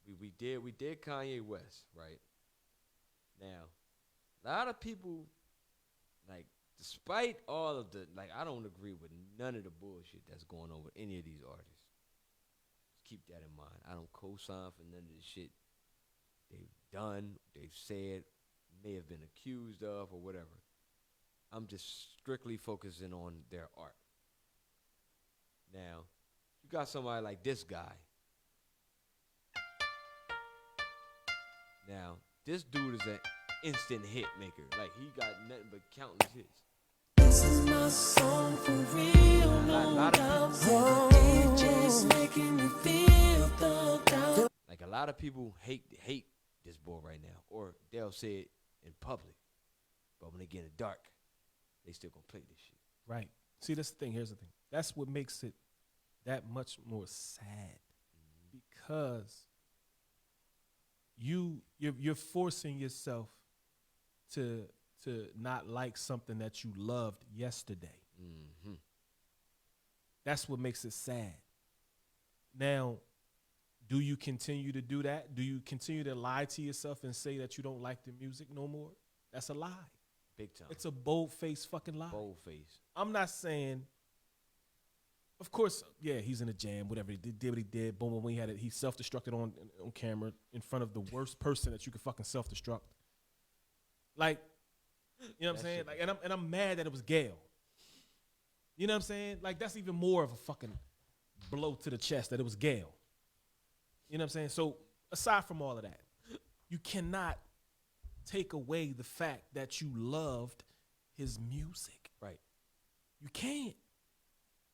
we did Kanye West, right? Now, a lot of people, like, despite all of the, like, I don't agree with none of the bullshit that's going on with any of these artists. Just keep that in mind. I don't co-sign for none of the shit they've done, they've said, may have been accused of, or whatever. I'm just strictly focusing on their art. Now, you got somebody like this guy. Now, this dude is an instant hit maker. Like, he got nothing but countless hits. This is my song for real, no doubt. DJ's making me feel the doubt. Like, a lot of people hate this boy right now, or they'll say it in public. But when they get in the dark, they still gonna play this shit. Right. See, that's the thing. Here's the thing. That's what makes it that much more sad, because you're forcing yourself to not like something that you loved yesterday. That's what makes it sad. Now, do you continue to do that? Do you continue to lie to yourself and say that you don't like the music no more? That's a lie. Big time. It's a bold-faced fucking lie. Bold-faced. I'm not saying, of course, yeah, he's in a jam, whatever. He did what he did. Boom, boom, he had it. He self-destructed on camera in front of the worst person that you could fucking self-destruct. Like, you know what I'm saying? Like, and I'm mad that it was Gail. You know what I'm saying? Like, that's even more of a fucking blow to the chest that it was Gail. You know what I'm saying? So aside from all of that, you cannot take away the fact that you loved his music. Right. You can't.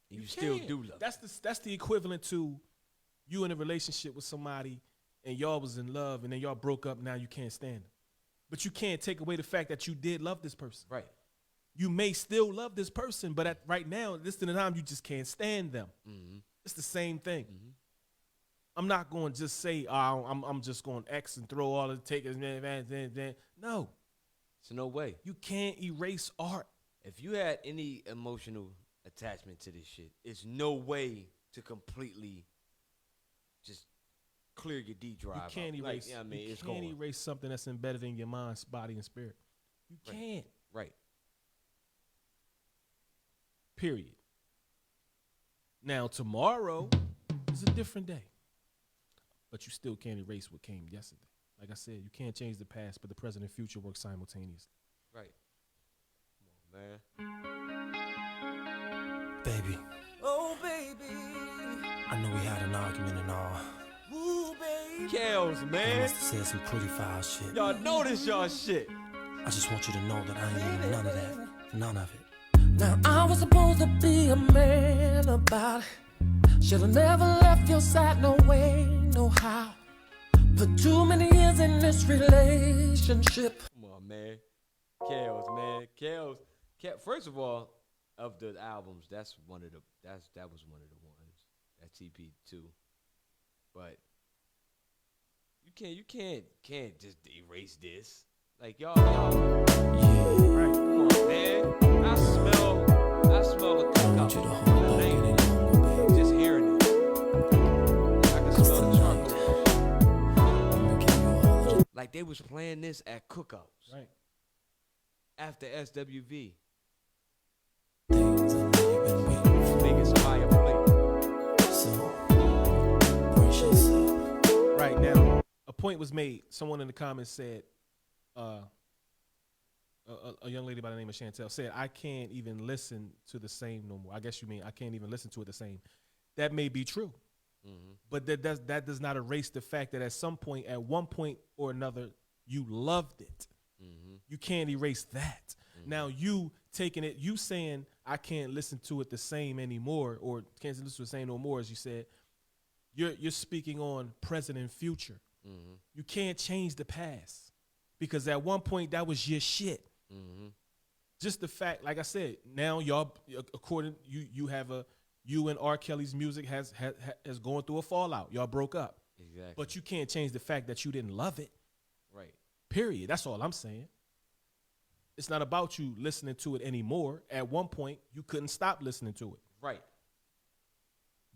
You still do love it. That's the equivalent to you in a relationship with somebody and y'all was in love and then y'all broke up, now you can't stand them. But you can't take away the fact that you did love this person. Right. You may still love this person, but right now, this is the time you just can't stand them. It's the same thing. I'm not going to just say, I'm just going to X and throw all the takers. No. There's no way. You can't erase art. If you had any emotional attachment to this shit, it's no way to completely just clear your D drive. You can't out. erase. Like, I mean, you it's can't gone. erase something that's embedded in your mind, body, and spirit. You can't. Right. Period. Now tomorrow is a different day, but you still can't erase what came yesterday. Like I said, you can't change the past, but the present and future work simultaneously. Right. Come on, man. Baby, Oh, baby. I know we had an argument and all. Ooh, baby. Kels, I man. must have said some pretty foul shit. Y'all know this y'all shit. I just want you to know that I ain't mean none of that. None of it. Now I was supposed to be a man about it. Should've never left your side, no way, no how. Put too many years in this relationship. Come on, man. Kels, man. Kels. First of all, of the albums, that was one of the ones. That's EP2. But you can't just erase this. Like y'all. Yeah. Right. Come on, man. I smell the cookout. Just hearing it. I can smell the charcoal. Like they was playing this at cookouts. Right. After SWV. Things I know you've been waiting for. Niggas fire plate. So, brace yourself. Right now, a point was made. Someone in the comments said, a young lady by the name of Chantel said, I can't even listen to the same no more. I guess you mean I can't even listen to it the same. That may be true. Mm-hmm. But that does not erase the fact that at one point or another, you loved it. Mm-hmm. You can't erase that. Mm-hmm. Now you taking it, you saying I can't listen to it the same anymore, or can't listen to it the same no more, as you said. You're speaking on present and future. Mm-hmm. You can't change the past because at one point that was your shit. Mm-hmm. Just the fact, like I said, now y'all, according you and R. Kelly's music has gone through a fallout. Y'all broke up. Exactly. But you can't change the fact that you didn't love it. Right. Period. That's all I'm saying. It's not about you listening to it anymore. At one point, you couldn't stop listening to it. Right.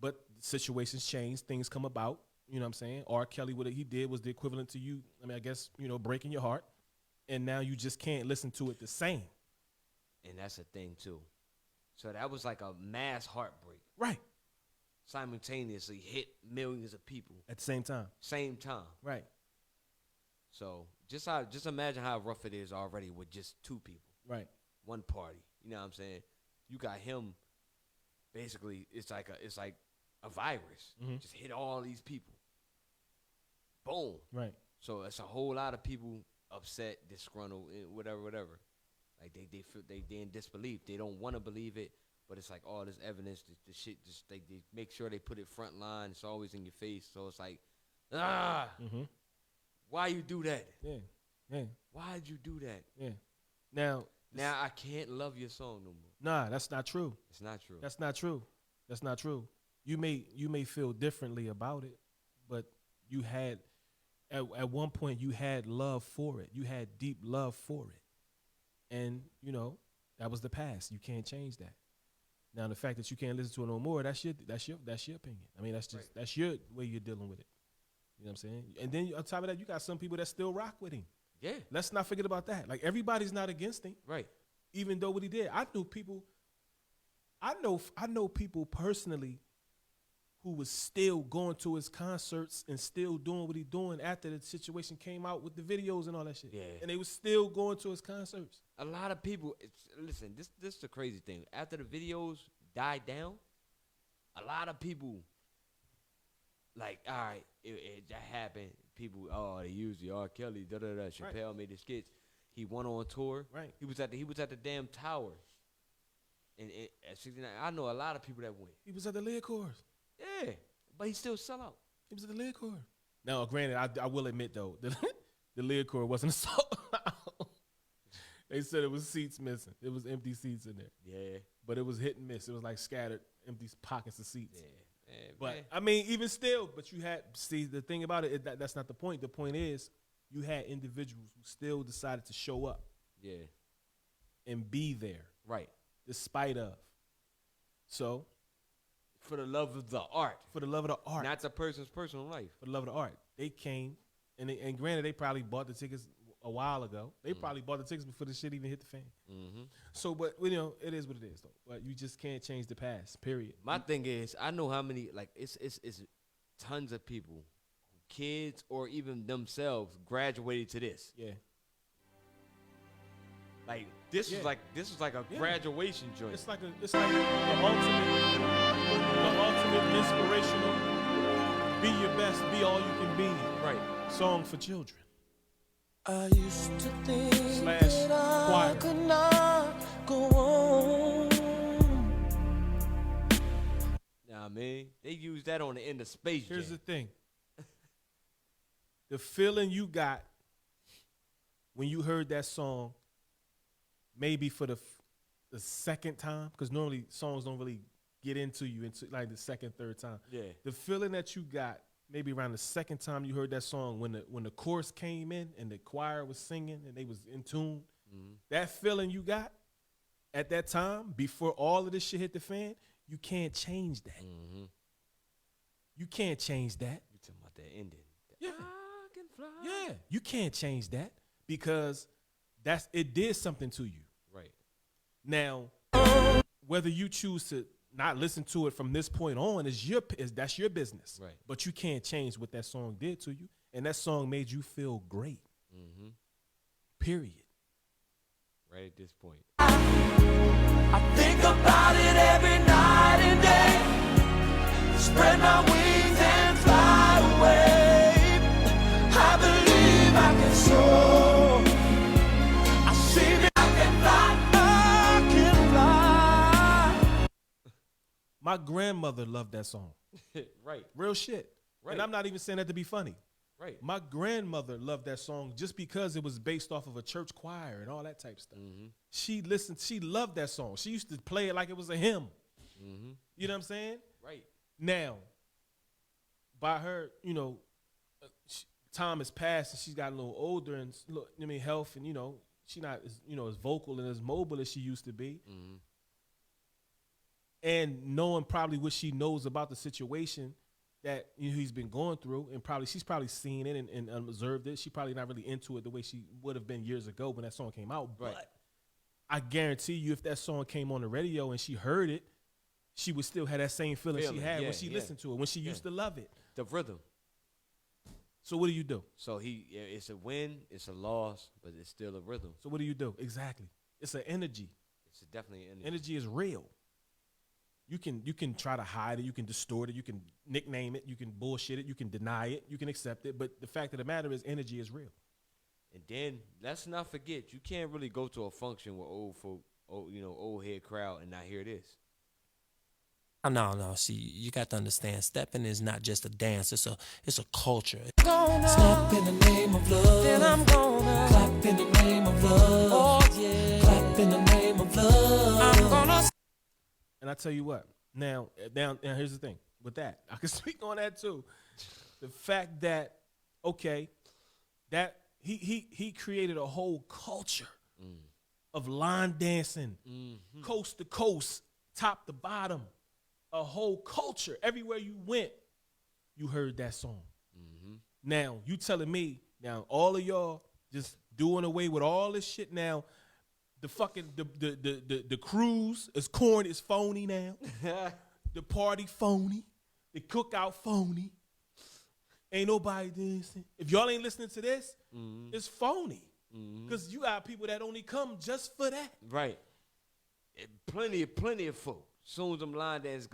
But situations change, things come about. You know what I'm saying? R. Kelly, what he did was the equivalent to you, I mean, I guess, breaking your heart. And now you just can't listen to it the same. And that's a thing, too. So that was like a mass heartbreak. Right. Simultaneously hit millions of people. At the same time. Same time. Right. So just imagine how rough it is already with just two people. Right. One party. You know what I'm saying? You got him, basically, it's like a virus. Mm-hmm. Just hit all these people. Boom. Right. So it's a whole lot of people upset, disgruntled, whatever. Like they in disbelief. They don't want to believe it, but it's like all this evidence, the shit. Just they make sure they put it front line. It's always in your face. So it's like, Mm-hmm. why you do that? Yeah. Why'd you do that? Yeah. Now I can't love your song no more. Nah, that's not true. It's not true. That's not true. That's not true. You may feel differently about it, but you had at one point you had love for it. You had deep love for it. And, that was the past. You can't change that. Now the fact that you can't listen to it no more, that's your opinion. I mean, that's your way you're dealing with it. You know what I'm saying? And then on top of that, you got some people that still rock with him. Yeah. Let's not forget about that. Like, everybody's not against him. Right. Even though what he did. I know people personally who was still going to his concerts and still doing what he doing after the situation came out with the videos and all that shit. Yeah. And they was still going to his concerts. A lot of people, listen, this is the crazy thing. After the videos died down, a lot of people, like, all right, it happened. People, they used the R. Kelly, Chappelle made the skits. He went on tour. Right. He was at the damn tower. And at 69, I know a lot of people that went. He was at the Lid Course. Yeah, but he still sell out. He was at the Lid Course. Now, granted, I will admit, though, the Lid Course wasn't sold out. They said it was seats missing. It was empty seats in there. Yeah. But it was hit and miss. It was like scattered, empty pockets of seats. Yeah. But, man. I mean, even still, but you had, the thing about it, that's not the point. The point is, you had individuals who still decided to show up. Yeah. And be there. Right. Despite of. So. For the love of the art. For the love of the art. Not the person's personal life. For the love of the art. They came, and granted, they probably bought the tickets a while ago. They probably bought the tickets before the shit even hit the fan. So, but, you know, it is what it is, though. But you just can't change the past, period. My thing is, I know how many, like, it's tons of people, kids or even themselves, graduated to this. Yeah. Like, this was like a graduation joint. It's like the ultimate inspirational, be your best, be all you can be. Right. Song for children. I used to think that I choir. could not go on. Nah, man, they use that on the end of Space Jam. Here's the thing. The feeling you got when you heard that song, maybe for the second time, because normally songs don't really get into you into like the second, third time. Yeah. The feeling that you got maybe around the second time you heard that song, when the chorus came in and the choir was singing and they was in tune, that feeling you got at that time before all of this shit hit the fan, you can't change that. You can't change that. You talking about that ending? Yeah. Yeah, you can't change that because it did something to you. Right. Now, whether you choose to not listen to it from this point on that's your business. Right. But you can't change what that song did to you, and that song made you feel great. Period. Right at this point. I think about it every night and day. Spread my wings and fly away. I believe I can soar. I see that I can fly. My grandmother loved that song. Right. Real shit. Right. And I'm not even saying that to be funny. Right. My grandmother loved that song just because it was based off of a church choir and all that type of stuff. She loved that song. She used to play it like it was a hymn. You know what I'm saying? Right. Now, by her, you know, time has passed and she's gotten a little older and health, and she not as vocal and as mobile as she used to be. And knowing probably what she knows about the situation that he's been going through, and she's probably seen it and observed it. She probably not really into it the way she would have been years ago when that song came out. Right. But I guarantee you, if that song came on the radio and she heard it, she would still have that same feeling she had when she listened to it, when she used to love it. The rhythm. So what do you do? So it's a win, it's a loss, but it's still a rhythm. So what do you do? Exactly. It's an energy. It's definitely an energy. Energy is real. You can try to hide it, you can distort it, you can nickname it, you can bullshit it, you can deny it, you can accept it, but the fact of the matter is energy is real. And then let's not forget, you can't really go to a function with old folk, old head crowd and not hear this. No. See, you got to understand, stepping is not just a dance; it's a culture. Step in the name of love. Then I'm gonna clap in the name of love. Oh yeah, clap in the name of love. I'm gonna. And I tell you what, now here's the thing with that. I can speak on that too. The fact that that he created a whole culture of line dancing, coast to coast, top to bottom. A whole culture. Everywhere you went, you heard that song. Now, you telling me, now all of y'all just doing away with all this shit now. The fucking, the cruise is corny, is phony now. The party phony. The cookout phony. Ain't nobody dancing. If y'all ain't listening to this, it's phony. Because you got people that only come just for that. Right. Plenty of folk. Soon as them line dancers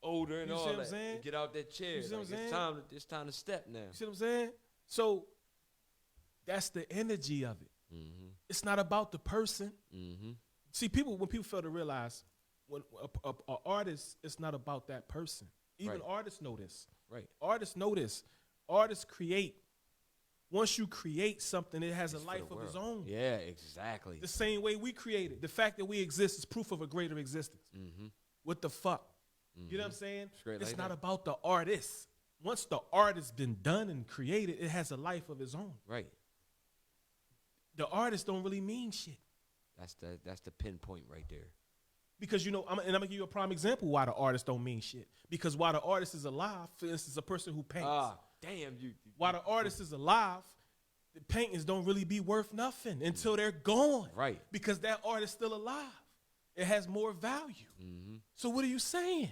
older and all that, saying? Get out that chair. It's time to step now. You see what I'm saying? So that's the energy of it. It's not about the person. See, when people fail to realize when an artist, it's not about that person. Even artists know this. Right. Artists know this. Artists create. Once you create something, it has a life of its own. Yeah, exactly. The same way we created. The fact that we exist is proof of a greater existence. What the fuck? You know what I'm saying? It's not about the artist. Once the artist been done and created, it has a life of its own. Right. The artist don't really mean shit. That's the pinpoint right there. Because, you know, I'm going to give you a prime example why the artist don't mean shit. Because while the artist is alive, for instance, a person who paints. Damn, you. While the artist is alive, the paintings don't really be worth nothing until they're gone. Right. Because that artist's still alive. It has more value. So what are you saying?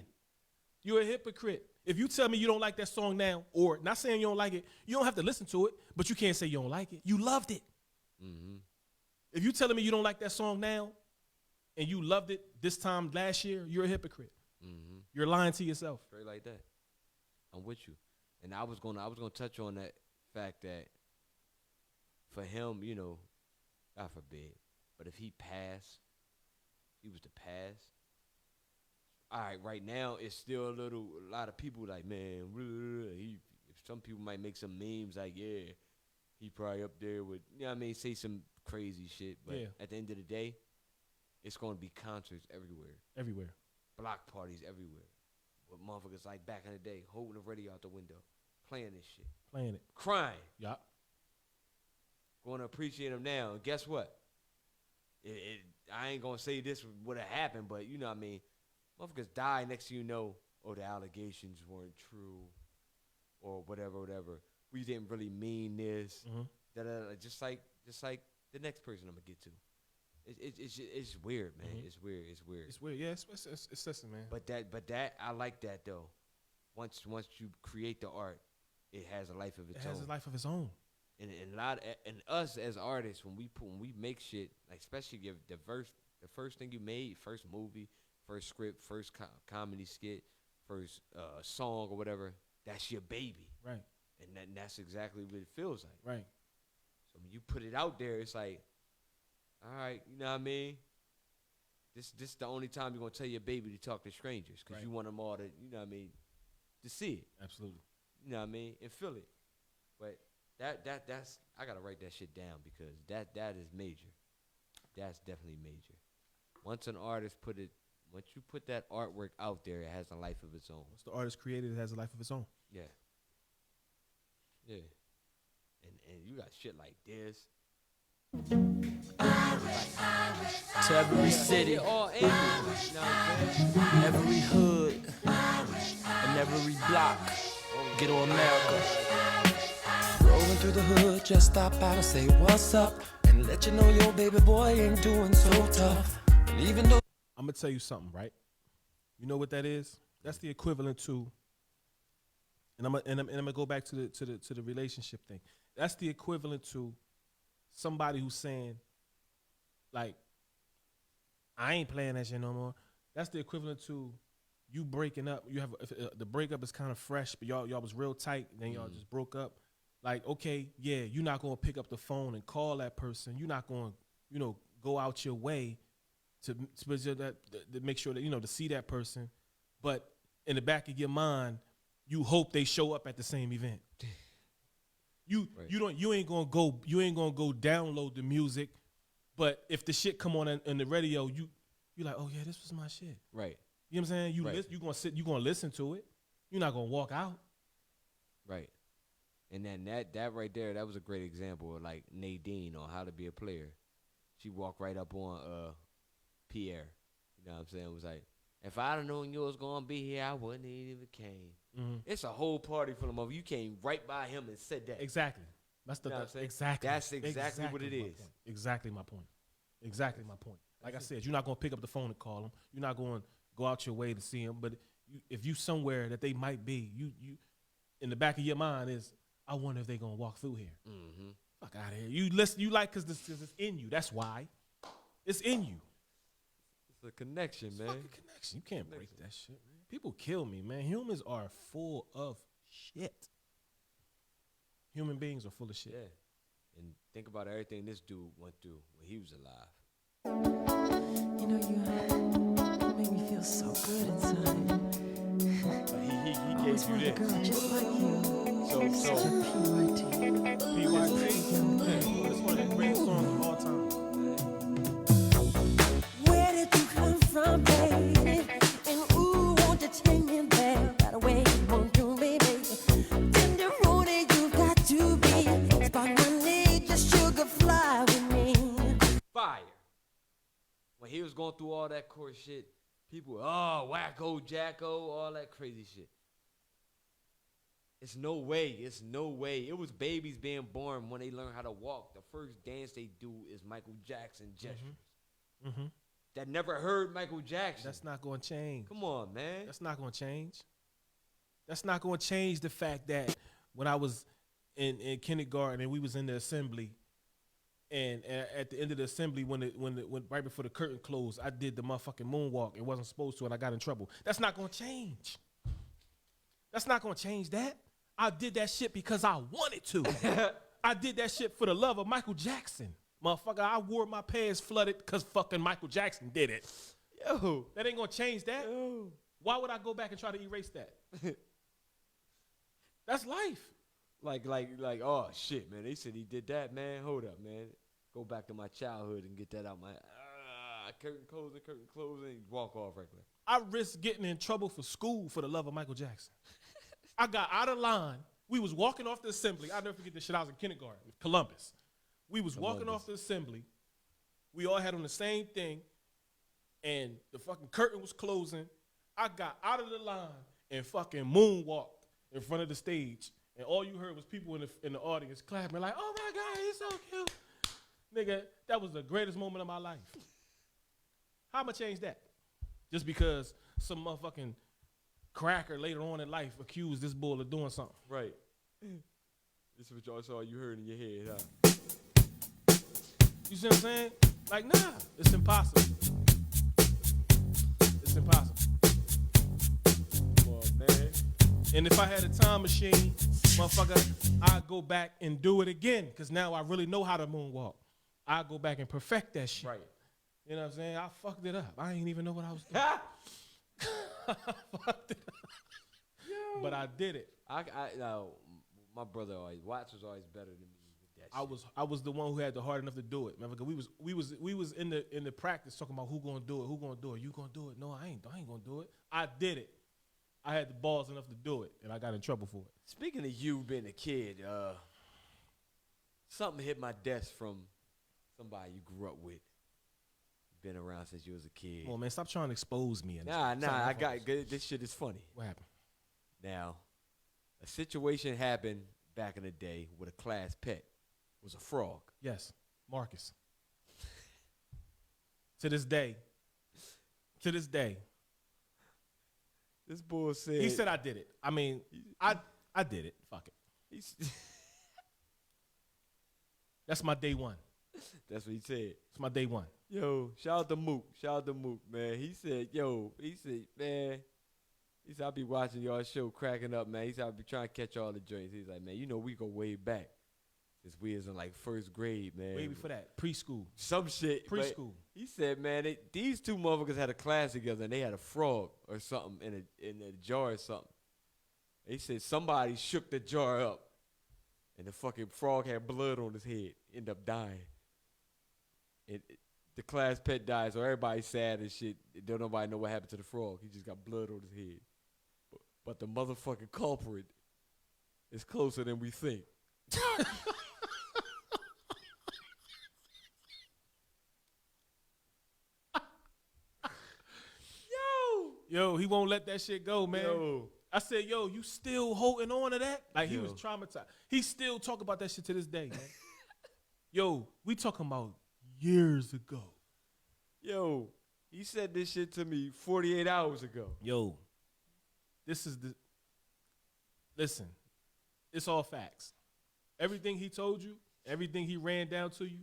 You're a hypocrite. If you tell me you don't like that song now, or not saying you don't like it, you don't have to listen to it, but you can't say you don't like it. You loved it. If you telling me you don't like that song now, and you loved it this time last year, you're a hypocrite. You're lying to yourself. Straight like that. I'm with you. And I was gonna touch on that fact that for him, you know, God forbid, but if he passed, he was to pass. All right, right now it's still a lot of people like, man, some people might make some memes like, yeah, he probably up there with, you know what I mean, say some crazy shit. But at the end of the day, it's going to be concerts everywhere. Everywhere. Block parties everywhere. With motherfuckers like back in the day, holding the radio out the window, playing this shit. Playing it. Crying. Yup. Going to appreciate them now. And guess what? I ain't going to say this would have happened, but you know what I mean? Motherfuckers die, next thing you know, the allegations weren't true or whatever. We didn't really mean this. Just like the next person I'm going to get to. It's weird, man. It's weird. It's weird. Yeah, it's listen, man. But that I like that though. Once you create the art, it has a life of its own. It has a life of its own. And us as artists, when we make shit, like especially the first thing you made, first movie, first script, first comedy skit, first song or whatever, that's your baby. Right. And that's exactly what it feels like. Right. So when you put it out there, it's like, all right, you know what I mean? This the only time you're going to tell your baby to talk to strangers because you want them all to, you know what I mean, to see it. Absolutely. You know what I mean? And feel it. But that's I got to write that shit down because that is major. That's definitely major. Once you put that artwork out there, it has a life of its own. Once the artist created, it has a life of its own. Yeah. Yeah. And you got shit like this. To every city, every hood, and every block, get on America. Rolling through the hood, just stop out and say what's up, and let you know your baby boy ain't doing so tough. And even though I'm gonna tell you something, right? You know what that is? That's the equivalent to, and I'm gonna go back to the relationship thing. That's the equivalent to somebody who's saying, like, I ain't playing that shit no more. That's the equivalent to you breaking up. You have the breakup is kind of fresh, but y'all was real tight, and then y'all just broke up. Like, okay, yeah, you're not gonna pick up the phone and call that person. You're not gonna, you know, go out your way to make sure that, you know, to see that person. But in the back of your mind, you hope they show up at the same event. You ain't gonna go download the music, but if the shit come on in the radio, you're like, oh yeah, this was my shit. Right. You know what I'm saying? You gonna listen to it. You're not gonna walk out. Right. And then that right there, that was a great example of like Nadine on How to Be a Player. She walked right up on Pierre. You know what I'm saying? It was like, if I'd have known you was gonna be here, I wouldn't have even came. It's a whole party full of motherfuckers. You came right by him and said that. Exactly. That's exactly. That's exactly what it is. Exactly my point. Exactly my point. Like I said, you're not gonna pick up the phone and call them. You're not going to go out your way to see them. But if you somewhere that they might be, you in the back of your mind is, I wonder if they're gonna walk through here. Fuck out of here. You listen. You like because it's in you. That's why. It's in you. It's a connection, man. Fucking connection. You can't break that shit, man. People kill me, man. Humans are full of shit. Human beings are full of shit. Yeah. And think about everything this dude went through when he was alive. You know, you make me feel so good inside. He gave you this. Girl just like you. So Such a PYT. This is one of the greatest songs of all time. Where did you come from, baby? And ooh, won't you take me there? Right away, won't you, baby? Tender road you got to be. Spark my need, just sugar fly with me. Fire. When he was going through all that court shit, People, oh, wacko, jacko, all that crazy shit. It's no way. It's no way. It was babies being born when they learn how to walk. The first dance they do is Michael Jackson gestures. Mm-hmm. That never heard Michael Jackson. That's not going to change. Come on, man. That's not going to change. That's not going to change the fact that when I was in kindergarten and we was in the assembly, and at the end of the assembly, when right before the curtain closed, I did the motherfucking moonwalk. It wasn't supposed to, and I got in trouble. That's not going to change. That's not going to change that. I did that shit because I wanted to. I did that shit for the love of Michael Jackson. Motherfucker, I wore my pants flooded because fucking Michael Jackson did it. Yo. That ain't going to change that. Yo. Why would I go back and try to erase that? That's life. Like, oh, shit, man. They said he did that, man. Hold up, man. Go back to my childhood and get that out my... curtain closing, walk off right there. I risked getting in trouble for school for the love of Michael Jackson. I got out of line. We was walking off the assembly. I'll never forget this shit. I was in kindergarten with Columbus. We was walking off the assembly. We all had on the same thing, and the fucking curtain was closing. I got out of the line and fucking moonwalked in front of the stage, and all you heard was people in the audience clapping like, "Oh my God, he's so cute." Nigga, that was the greatest moment of my life. How am I change that? Just because some motherfucking cracker later on in life accused this bull of doing something. Right. This is what y'all saw you heard in your head, huh? You see what I'm saying? Like, nah, it's impossible. It's impossible. Come on, man. And if I had a time machine, motherfucker, I'd go back and do it again, because now I really know how to moonwalk. I'd go back and perfect that shit. Right. You know what I'm saying? I fucked it up. I ain't even know what I was doing. I fucked it up. Yo. But I did it. No, my brother always, Watts was always better than me with that shit. I was the one who had the hard enough to do it. Remember, we was in the practice talking about who gonna do it, you gonna do it. No, I ain't gonna do it. I did it. I had the balls enough to do it, and I got in trouble for it. Speaking of you being a kid, something hit my desk from somebody you grew up with. Been around since you was a kid. Come on, man, stop trying to expose me. Nah, I got this shit is funny. What happened? Now, a situation happened back in the day with a class pet. It was a frog. Yes, Marcus. To this day. This bull said. He said I did it. I mean, I did it. Fuck it. That's my day one. That's what he said. It's my day one. Yo, shout out to Mook, man. He said, man, I'll be watching y'all show cracking up, man. He said, I'll be trying to catch all the joints. He's like, man, we go way back. Since we was in like first grade, man. Way before that, preschool. Some shit. Preschool. He said, man, these two motherfuckers had a class together and they had a frog or something in a jar or something. He said somebody shook the jar up and the fucking frog had blood on his head, ended up dying. The class pet died, so everybody's sad and shit. Don't nobody know what happened to the frog. He just got blood on his head. But the motherfucking culprit is closer than we think. Yo, he won't let that shit go, man. Yo. I said, yo, you still holding on to that? Like, he was traumatized. He still talk about that shit to this day, man. Yo, we talking about years ago. Yo, he said this shit to me 48 hours ago. Yo, listen, it's all facts. Everything he told you, everything he ran down to you,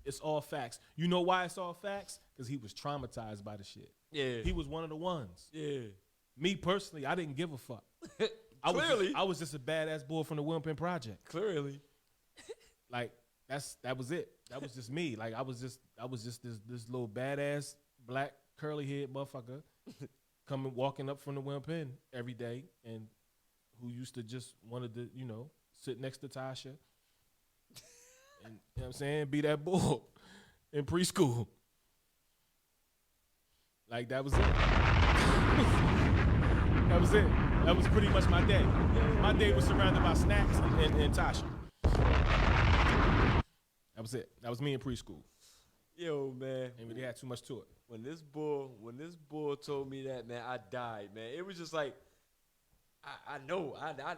it's all facts. You know why it's all facts? Because he was traumatized by the shit. Yeah. He was one of the ones. Yeah. Me personally, I didn't give a fuck. Clearly. I was just a badass boy from the WEAREFAMILY Project. Clearly. Like, that was it. That was just me. Like, I was just this little badass black curly head motherfucker walking up from the WEAREFAMILY every day, and who used to just wanted to, sit next to Tasha and, you know what I'm saying, be that bull in preschool. Like, that was it. That was it. That was pretty much my day. My day was surrounded by snacks and Tasha. That was it. That was me in preschool. Yo, man. Ain't really had too much to it. When this bull told me that, man, I died, man. It was just like, I know. I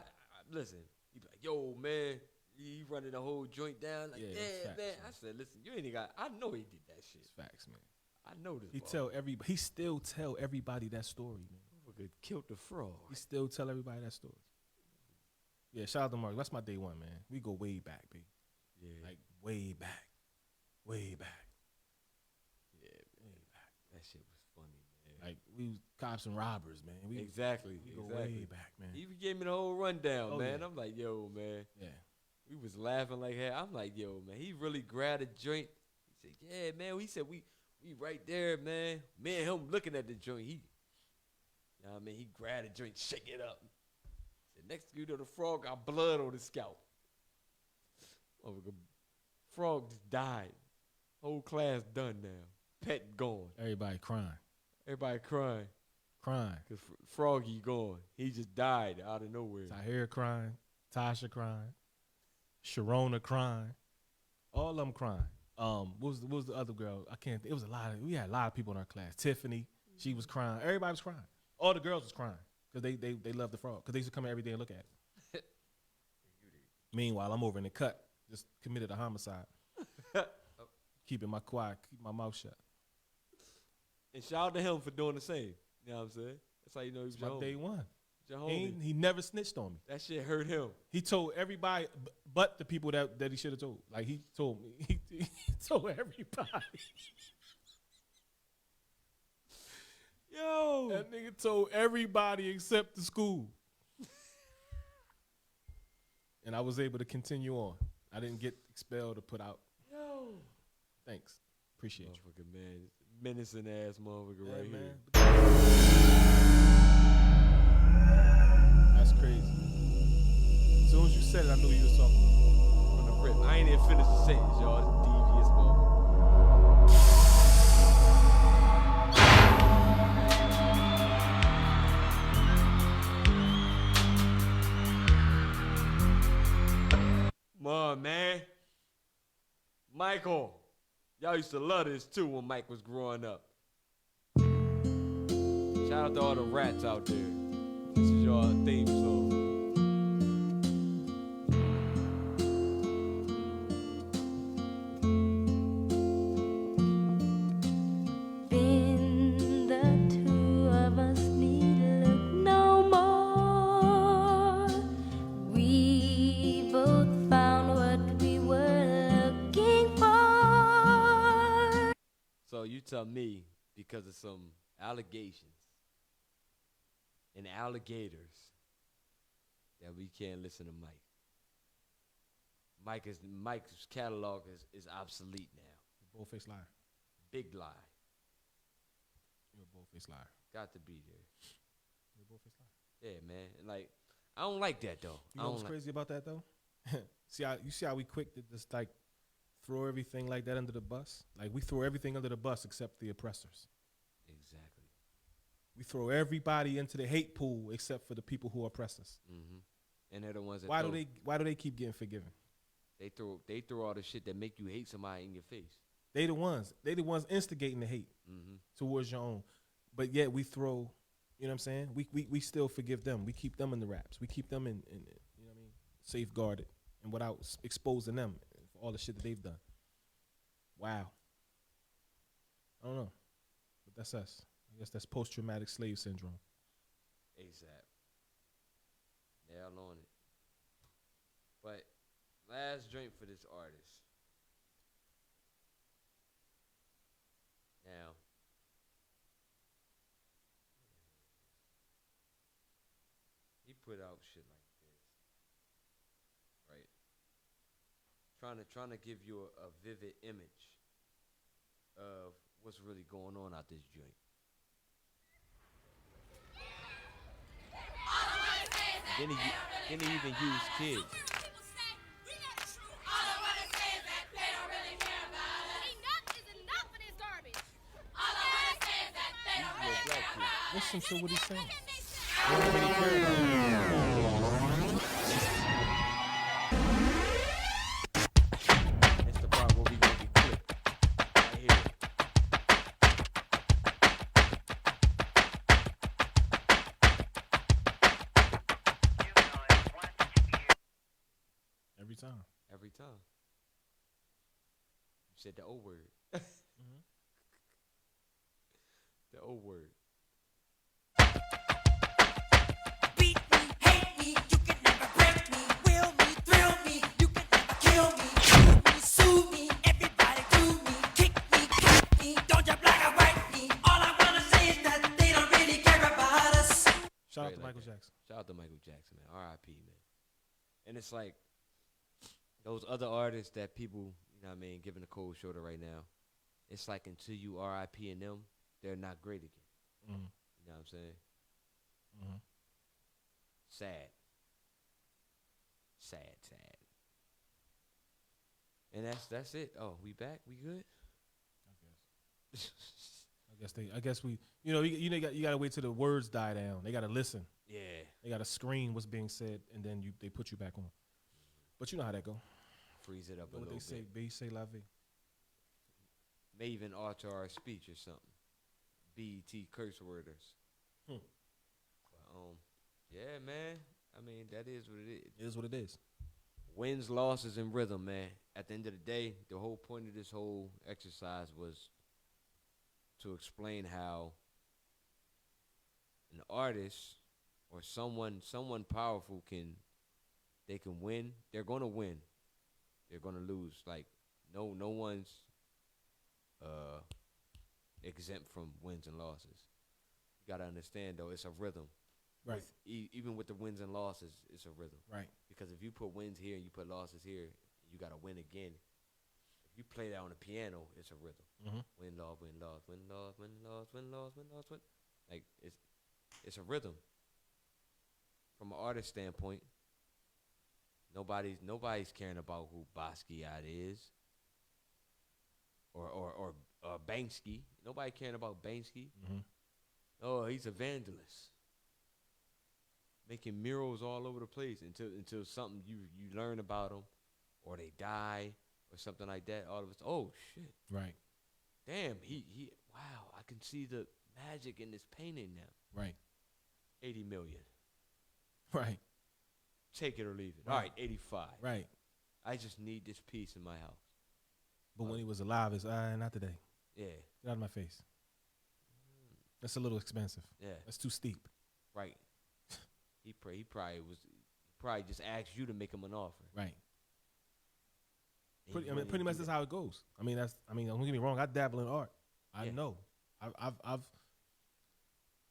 listen. He be like, yo, man, he running the whole joint down. Like, yeah, facts, man. I said, listen, you ain't got. I know he did that shit. It's facts, man. I know this. He still tell everybody that story, man. Killed the frog. He still tell everybody that story. Yeah, shout out to Mark. That's my day one, man. We go way back, B. Yeah. Like way back. Way back. Yeah, man. Way back. That shit was funny, man. Like we was cops and robbers, man. Exactly. We go way back, man. He gave me the whole rundown, man. Yeah. I'm like, yo, man. Yeah. We was laughing like hell. I'm like, yo, man. He really grabbed a joint. He said, yeah, man. He said, we right there, man. Me and him looking at the joint. You know what I mean? He grabbed a joint, shake it up. Said, next thing you know, the frog got blood on his scalp. Frog just died. Whole class done now. Pet gone. Everybody crying. Everybody crying. Crying. Because Froggy gone. He just died out of nowhere. Tahir crying. Tasha crying. Sharona crying. All of them crying. What was the other girl? I can't think. It was we had a lot of people in our class. Tiffany, she was crying. Everybody was crying. All the girls was crying because they loved the frog because they used to come every day and look at it. Meanwhile, I'm over in the cut, just committed a homicide. Keeping my quiet, keep my mouth shut. And shout out to him for doing the same. You know what I'm saying? That's how you know he was my your day homie. one. Your homie. He never snitched on me. That shit hurt him. He told everybody but the people that he should have told. Like he told me. He told everybody. Yo. That nigga told everybody except the school. And I was able to continue on. I didn't get expelled or put out. Yo. Thanks. Appreciate you. Motherfucker, man. Menacing ass motherfucker right man. here. That's crazy. As soon as you said it, I knew you was talking. From the rip. I ain't even finished the sentence, y'all. It's devious motherfucker. Come on, man. Michael. Y'all used to love this too when Mike was growing up. Shout out to all the rats out there. This is your theme song. Been the two of us need look no more. We both found what we were looking for. So you tell me, because of some allegations and alligators, that we can't listen to Mike. Mike's catalog is obsolete now. Bullface liar. Big lie. You're a bullface liar. Got to be there. You're a bullface liar. Yeah, man. Like, I don't like that though. You know what's crazy about that though? See how we quick to just like throw everything like that under the bus? Like we throw everything under the bus except the oppressors. Exactly. We throw everybody into the hate pool except for the people who oppress us. Mm-hmm. And they're the ones that why do they keep getting forgiven? They throw all the shit that make you hate somebody in your face. They the ones instigating the hate towards your own. But yet we throw, you know what I'm saying? We still forgive them. We keep them in the raps. We keep them in you know what I mean, safeguarded and without exposing them for all the shit that they've done. Wow. I don't know. But that's us. I guess that's post-traumatic slave syndrome. ASAP. Nail on it. But last drink for this artist. Now, he put out shit like this, right? Trying to give you a vivid image of what's really going on out this joint. Then he even used kids. Listen to what he's saying. It's the part where we gonna get clipped. Right here. time. Every time. You said the O word. Mm-hmm. The O word. Beat me, hate me, you can never break me. Will me, thrill me, you can never kill me. Shoot me, sue me, everybody do me. Kick me, cut me, don't you black or white me. All I wanna say is that they don't really care about us. Shout out to Straight like Michael that. Jackson. Shout out to Michael Jackson, man. R.I.P., man. And it's like those other artists that people, you know what I mean, giving the cold shoulder right now. It's like until you R.I.P. in them, they're not great again. Mm-hmm. You know what I'm saying? Mm-hmm. Sad. Sad. And that's it. Oh, we back? We good? I guess we, you gotta wait till the words die down. They gotta listen. Yeah. They gotta screen what's being said, and then they put you back on. But you know how that go. Freeze it up a What little they say, bit. B say la vie. May even alter our speech or something. BET curse worders. Hmm. But, yeah, man. I mean, that is what it is. It is what it is. Wins, losses, and rhythm, man. At the end of the day, the whole point of this whole exercise was to explain how an artist or someone powerful can win. They're gonna win. They're gonna lose. Like no one's exempt from wins and losses. You gotta understand though, it's a rhythm. Right. Even with the wins and losses, it's a rhythm. Right. Because if you put wins here and you put losses here, you gotta win again. If you play that on the piano, it's a rhythm. Mm-hmm. Win, loss, win, loss, win, loss, win, loss, win, loss, win, loss, win. Like it's a rhythm. From an artist standpoint, nobody's caring about who Basquiat is or Banksy. Nobody caring about Banksy. Mm-hmm. Oh, he's a vandalist, making murals all over the place until something you learn about them, or they die or something like that. All of us, oh shit, right? Damn, he wow, I can see the magic in this painting now. Right. 80 million. Right. Take it or leave it. Right. All right, 85. Right. I just need this piece in my house. But when he was alive, it's not today. Yeah. Get out of my face. That's a little expensive. Yeah. That's too steep. Right. He probably just asked you to make him an offer. Right. And Pretty much that's how it goes. Don't get me wrong. I dabble in art. I know.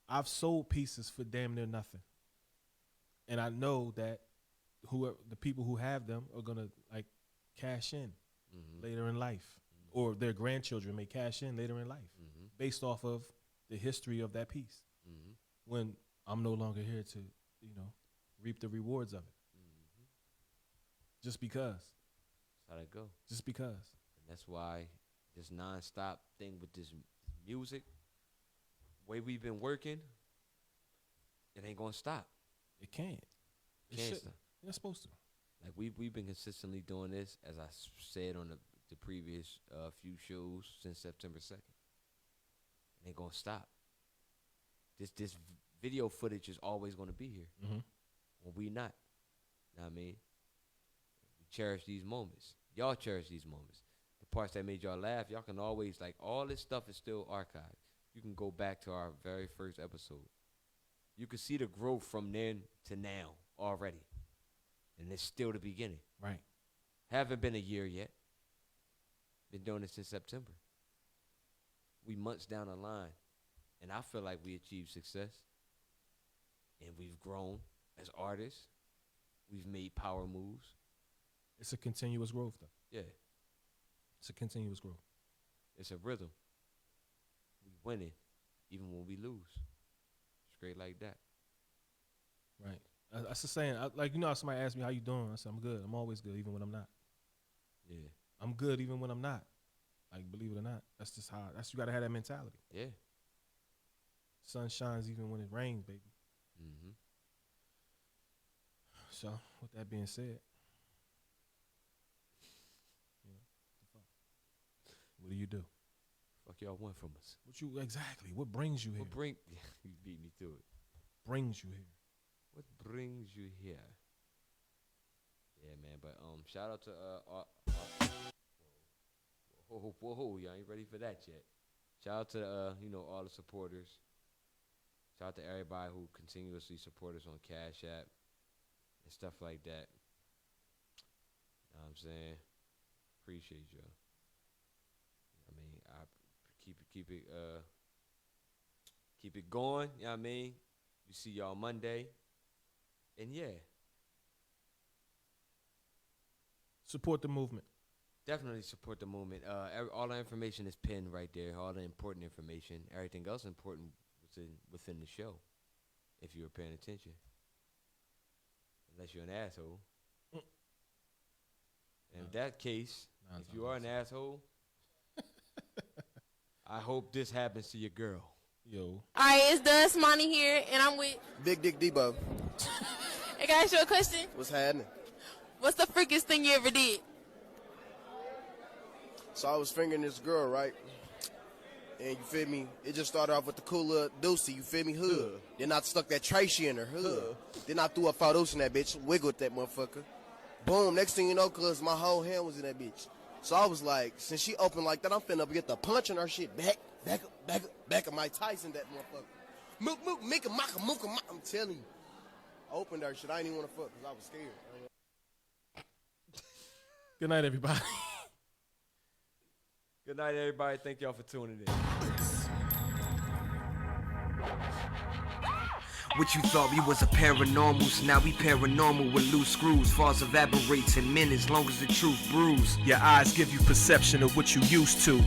I've sold pieces for damn near nothing, and I know that the people who have them are gonna like cash in later in life, or their grandchildren may cash in later in life, based off of the history of that piece. When I'm no longer here to, reap the rewards of it, just because. That's how that go. Just because. And that's why this nonstop thing with this music, way we've been working, it ain't gonna stop. It can't. It can't stop. It's not supposed to. Like we've been consistently doing this, as I said on the previous few shows, since September 2nd. It ain't gonna stop. This video footage is always gonna be here. Mm-hmm. When we not. You know what I mean? We cherish these moments. Y'all cherish these moments. The parts that made y'all laugh, y'all can always, like, all this stuff is still archived. You can go back to our very first episode. You can see the growth from then to now already. And it's still the beginning. Right. Haven't been a year yet. Been doing it since September. We months down the line. And I feel like we achieved success. And we've grown as artists. We've made power moves. It's a continuous growth, though. Yeah. It's a continuous growth. It's a rhythm. We winning even when we lose. Straight like that. Right. That's the saying. Somebody asked me, how you doing? I said, I'm good. I'm always good, even when I'm not. Yeah. I'm good even when I'm not. Like, believe it or not. That's just how, you got to have that mentality. Yeah. Sun shines even when it rains, baby. Mm-hmm. So, with that being said, what do you do? Fuck y'all want from us? What brings you here? You beat me to it. Brings you here. What brings you here? Yeah, man. But shout out to whoa, y'all ain't ready for that yet. Shout out to all the supporters. Shout out to everybody who continuously support us on Cash App and stuff like that. You know what I'm saying? Appreciate y'all. I mean, I keep it going. You know what I mean? We see y'all Monday. And yeah. Support the movement. Definitely support the movement. All the information is pinned right there. All the important information. Everything else important within the show. If you were paying attention. Unless you're an asshole. And in that case, if you are an asshole, I hope this happens to your girl. Yo. Alright, it's Dust Money here, and I'm with Big Dick Debo. Hey, can I ask you a question? What's happening? What's the freakiest thing you ever did? So I was fingering this girl, right? And you feel me? It just started off with the cool little doozy, you feel me? Hood. Then I stuck that Tracy in her hood. Then I threw a photos in that bitch, wiggled that motherfucker. Boom, next thing you know, cuz my whole hand was in that bitch. So I was like, since she opened like that, I'm finna get the punch in her shit back of Mike Tyson, that motherfucker. Mook, mika, maka, mooka, maka. I'm telling you. I opened her shit. I didn't even want to fuck because I was scared. Good night, everybody. Good night, everybody. Thank y'all for tuning in. What you thought we was a paranormals, now we paranormal with loose screws. Falls evaporates in minutes, long as the truth brews. Your eyes give you perception of what you used to.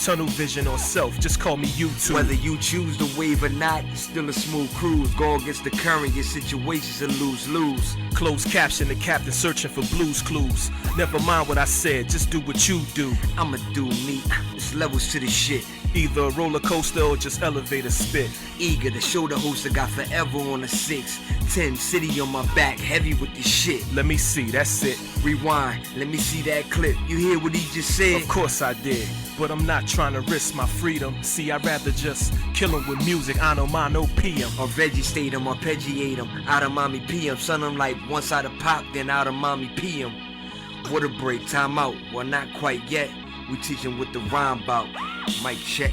Tunnel vision on self, just call me YouTube. Whether you choose the wave or not, still a smooth cruise. Go against the current, your situation's a lose-lose. Closed caption, the captain searching for blues clues. Never mind what I said, just do what you do. I'ma do me, there's levels to the shit. Either a roller coaster or just elevator spit. Eager to show the host I got forever on a 6'10", city on my back, heavy with this shit. Let me see, that's it. Rewind, let me see that clip. You hear what he just said? Of course I did, but I'm not trying to risk my freedom. See, I'd rather just kill him with music, I know mine, no PM. Or vegetate him, arpeggiate him, out of mommy PM. Son, I'm like one side of pop, then out of mommy PM. Water break, time out, well not quite yet. We teach him what the rhyme about. Mic check.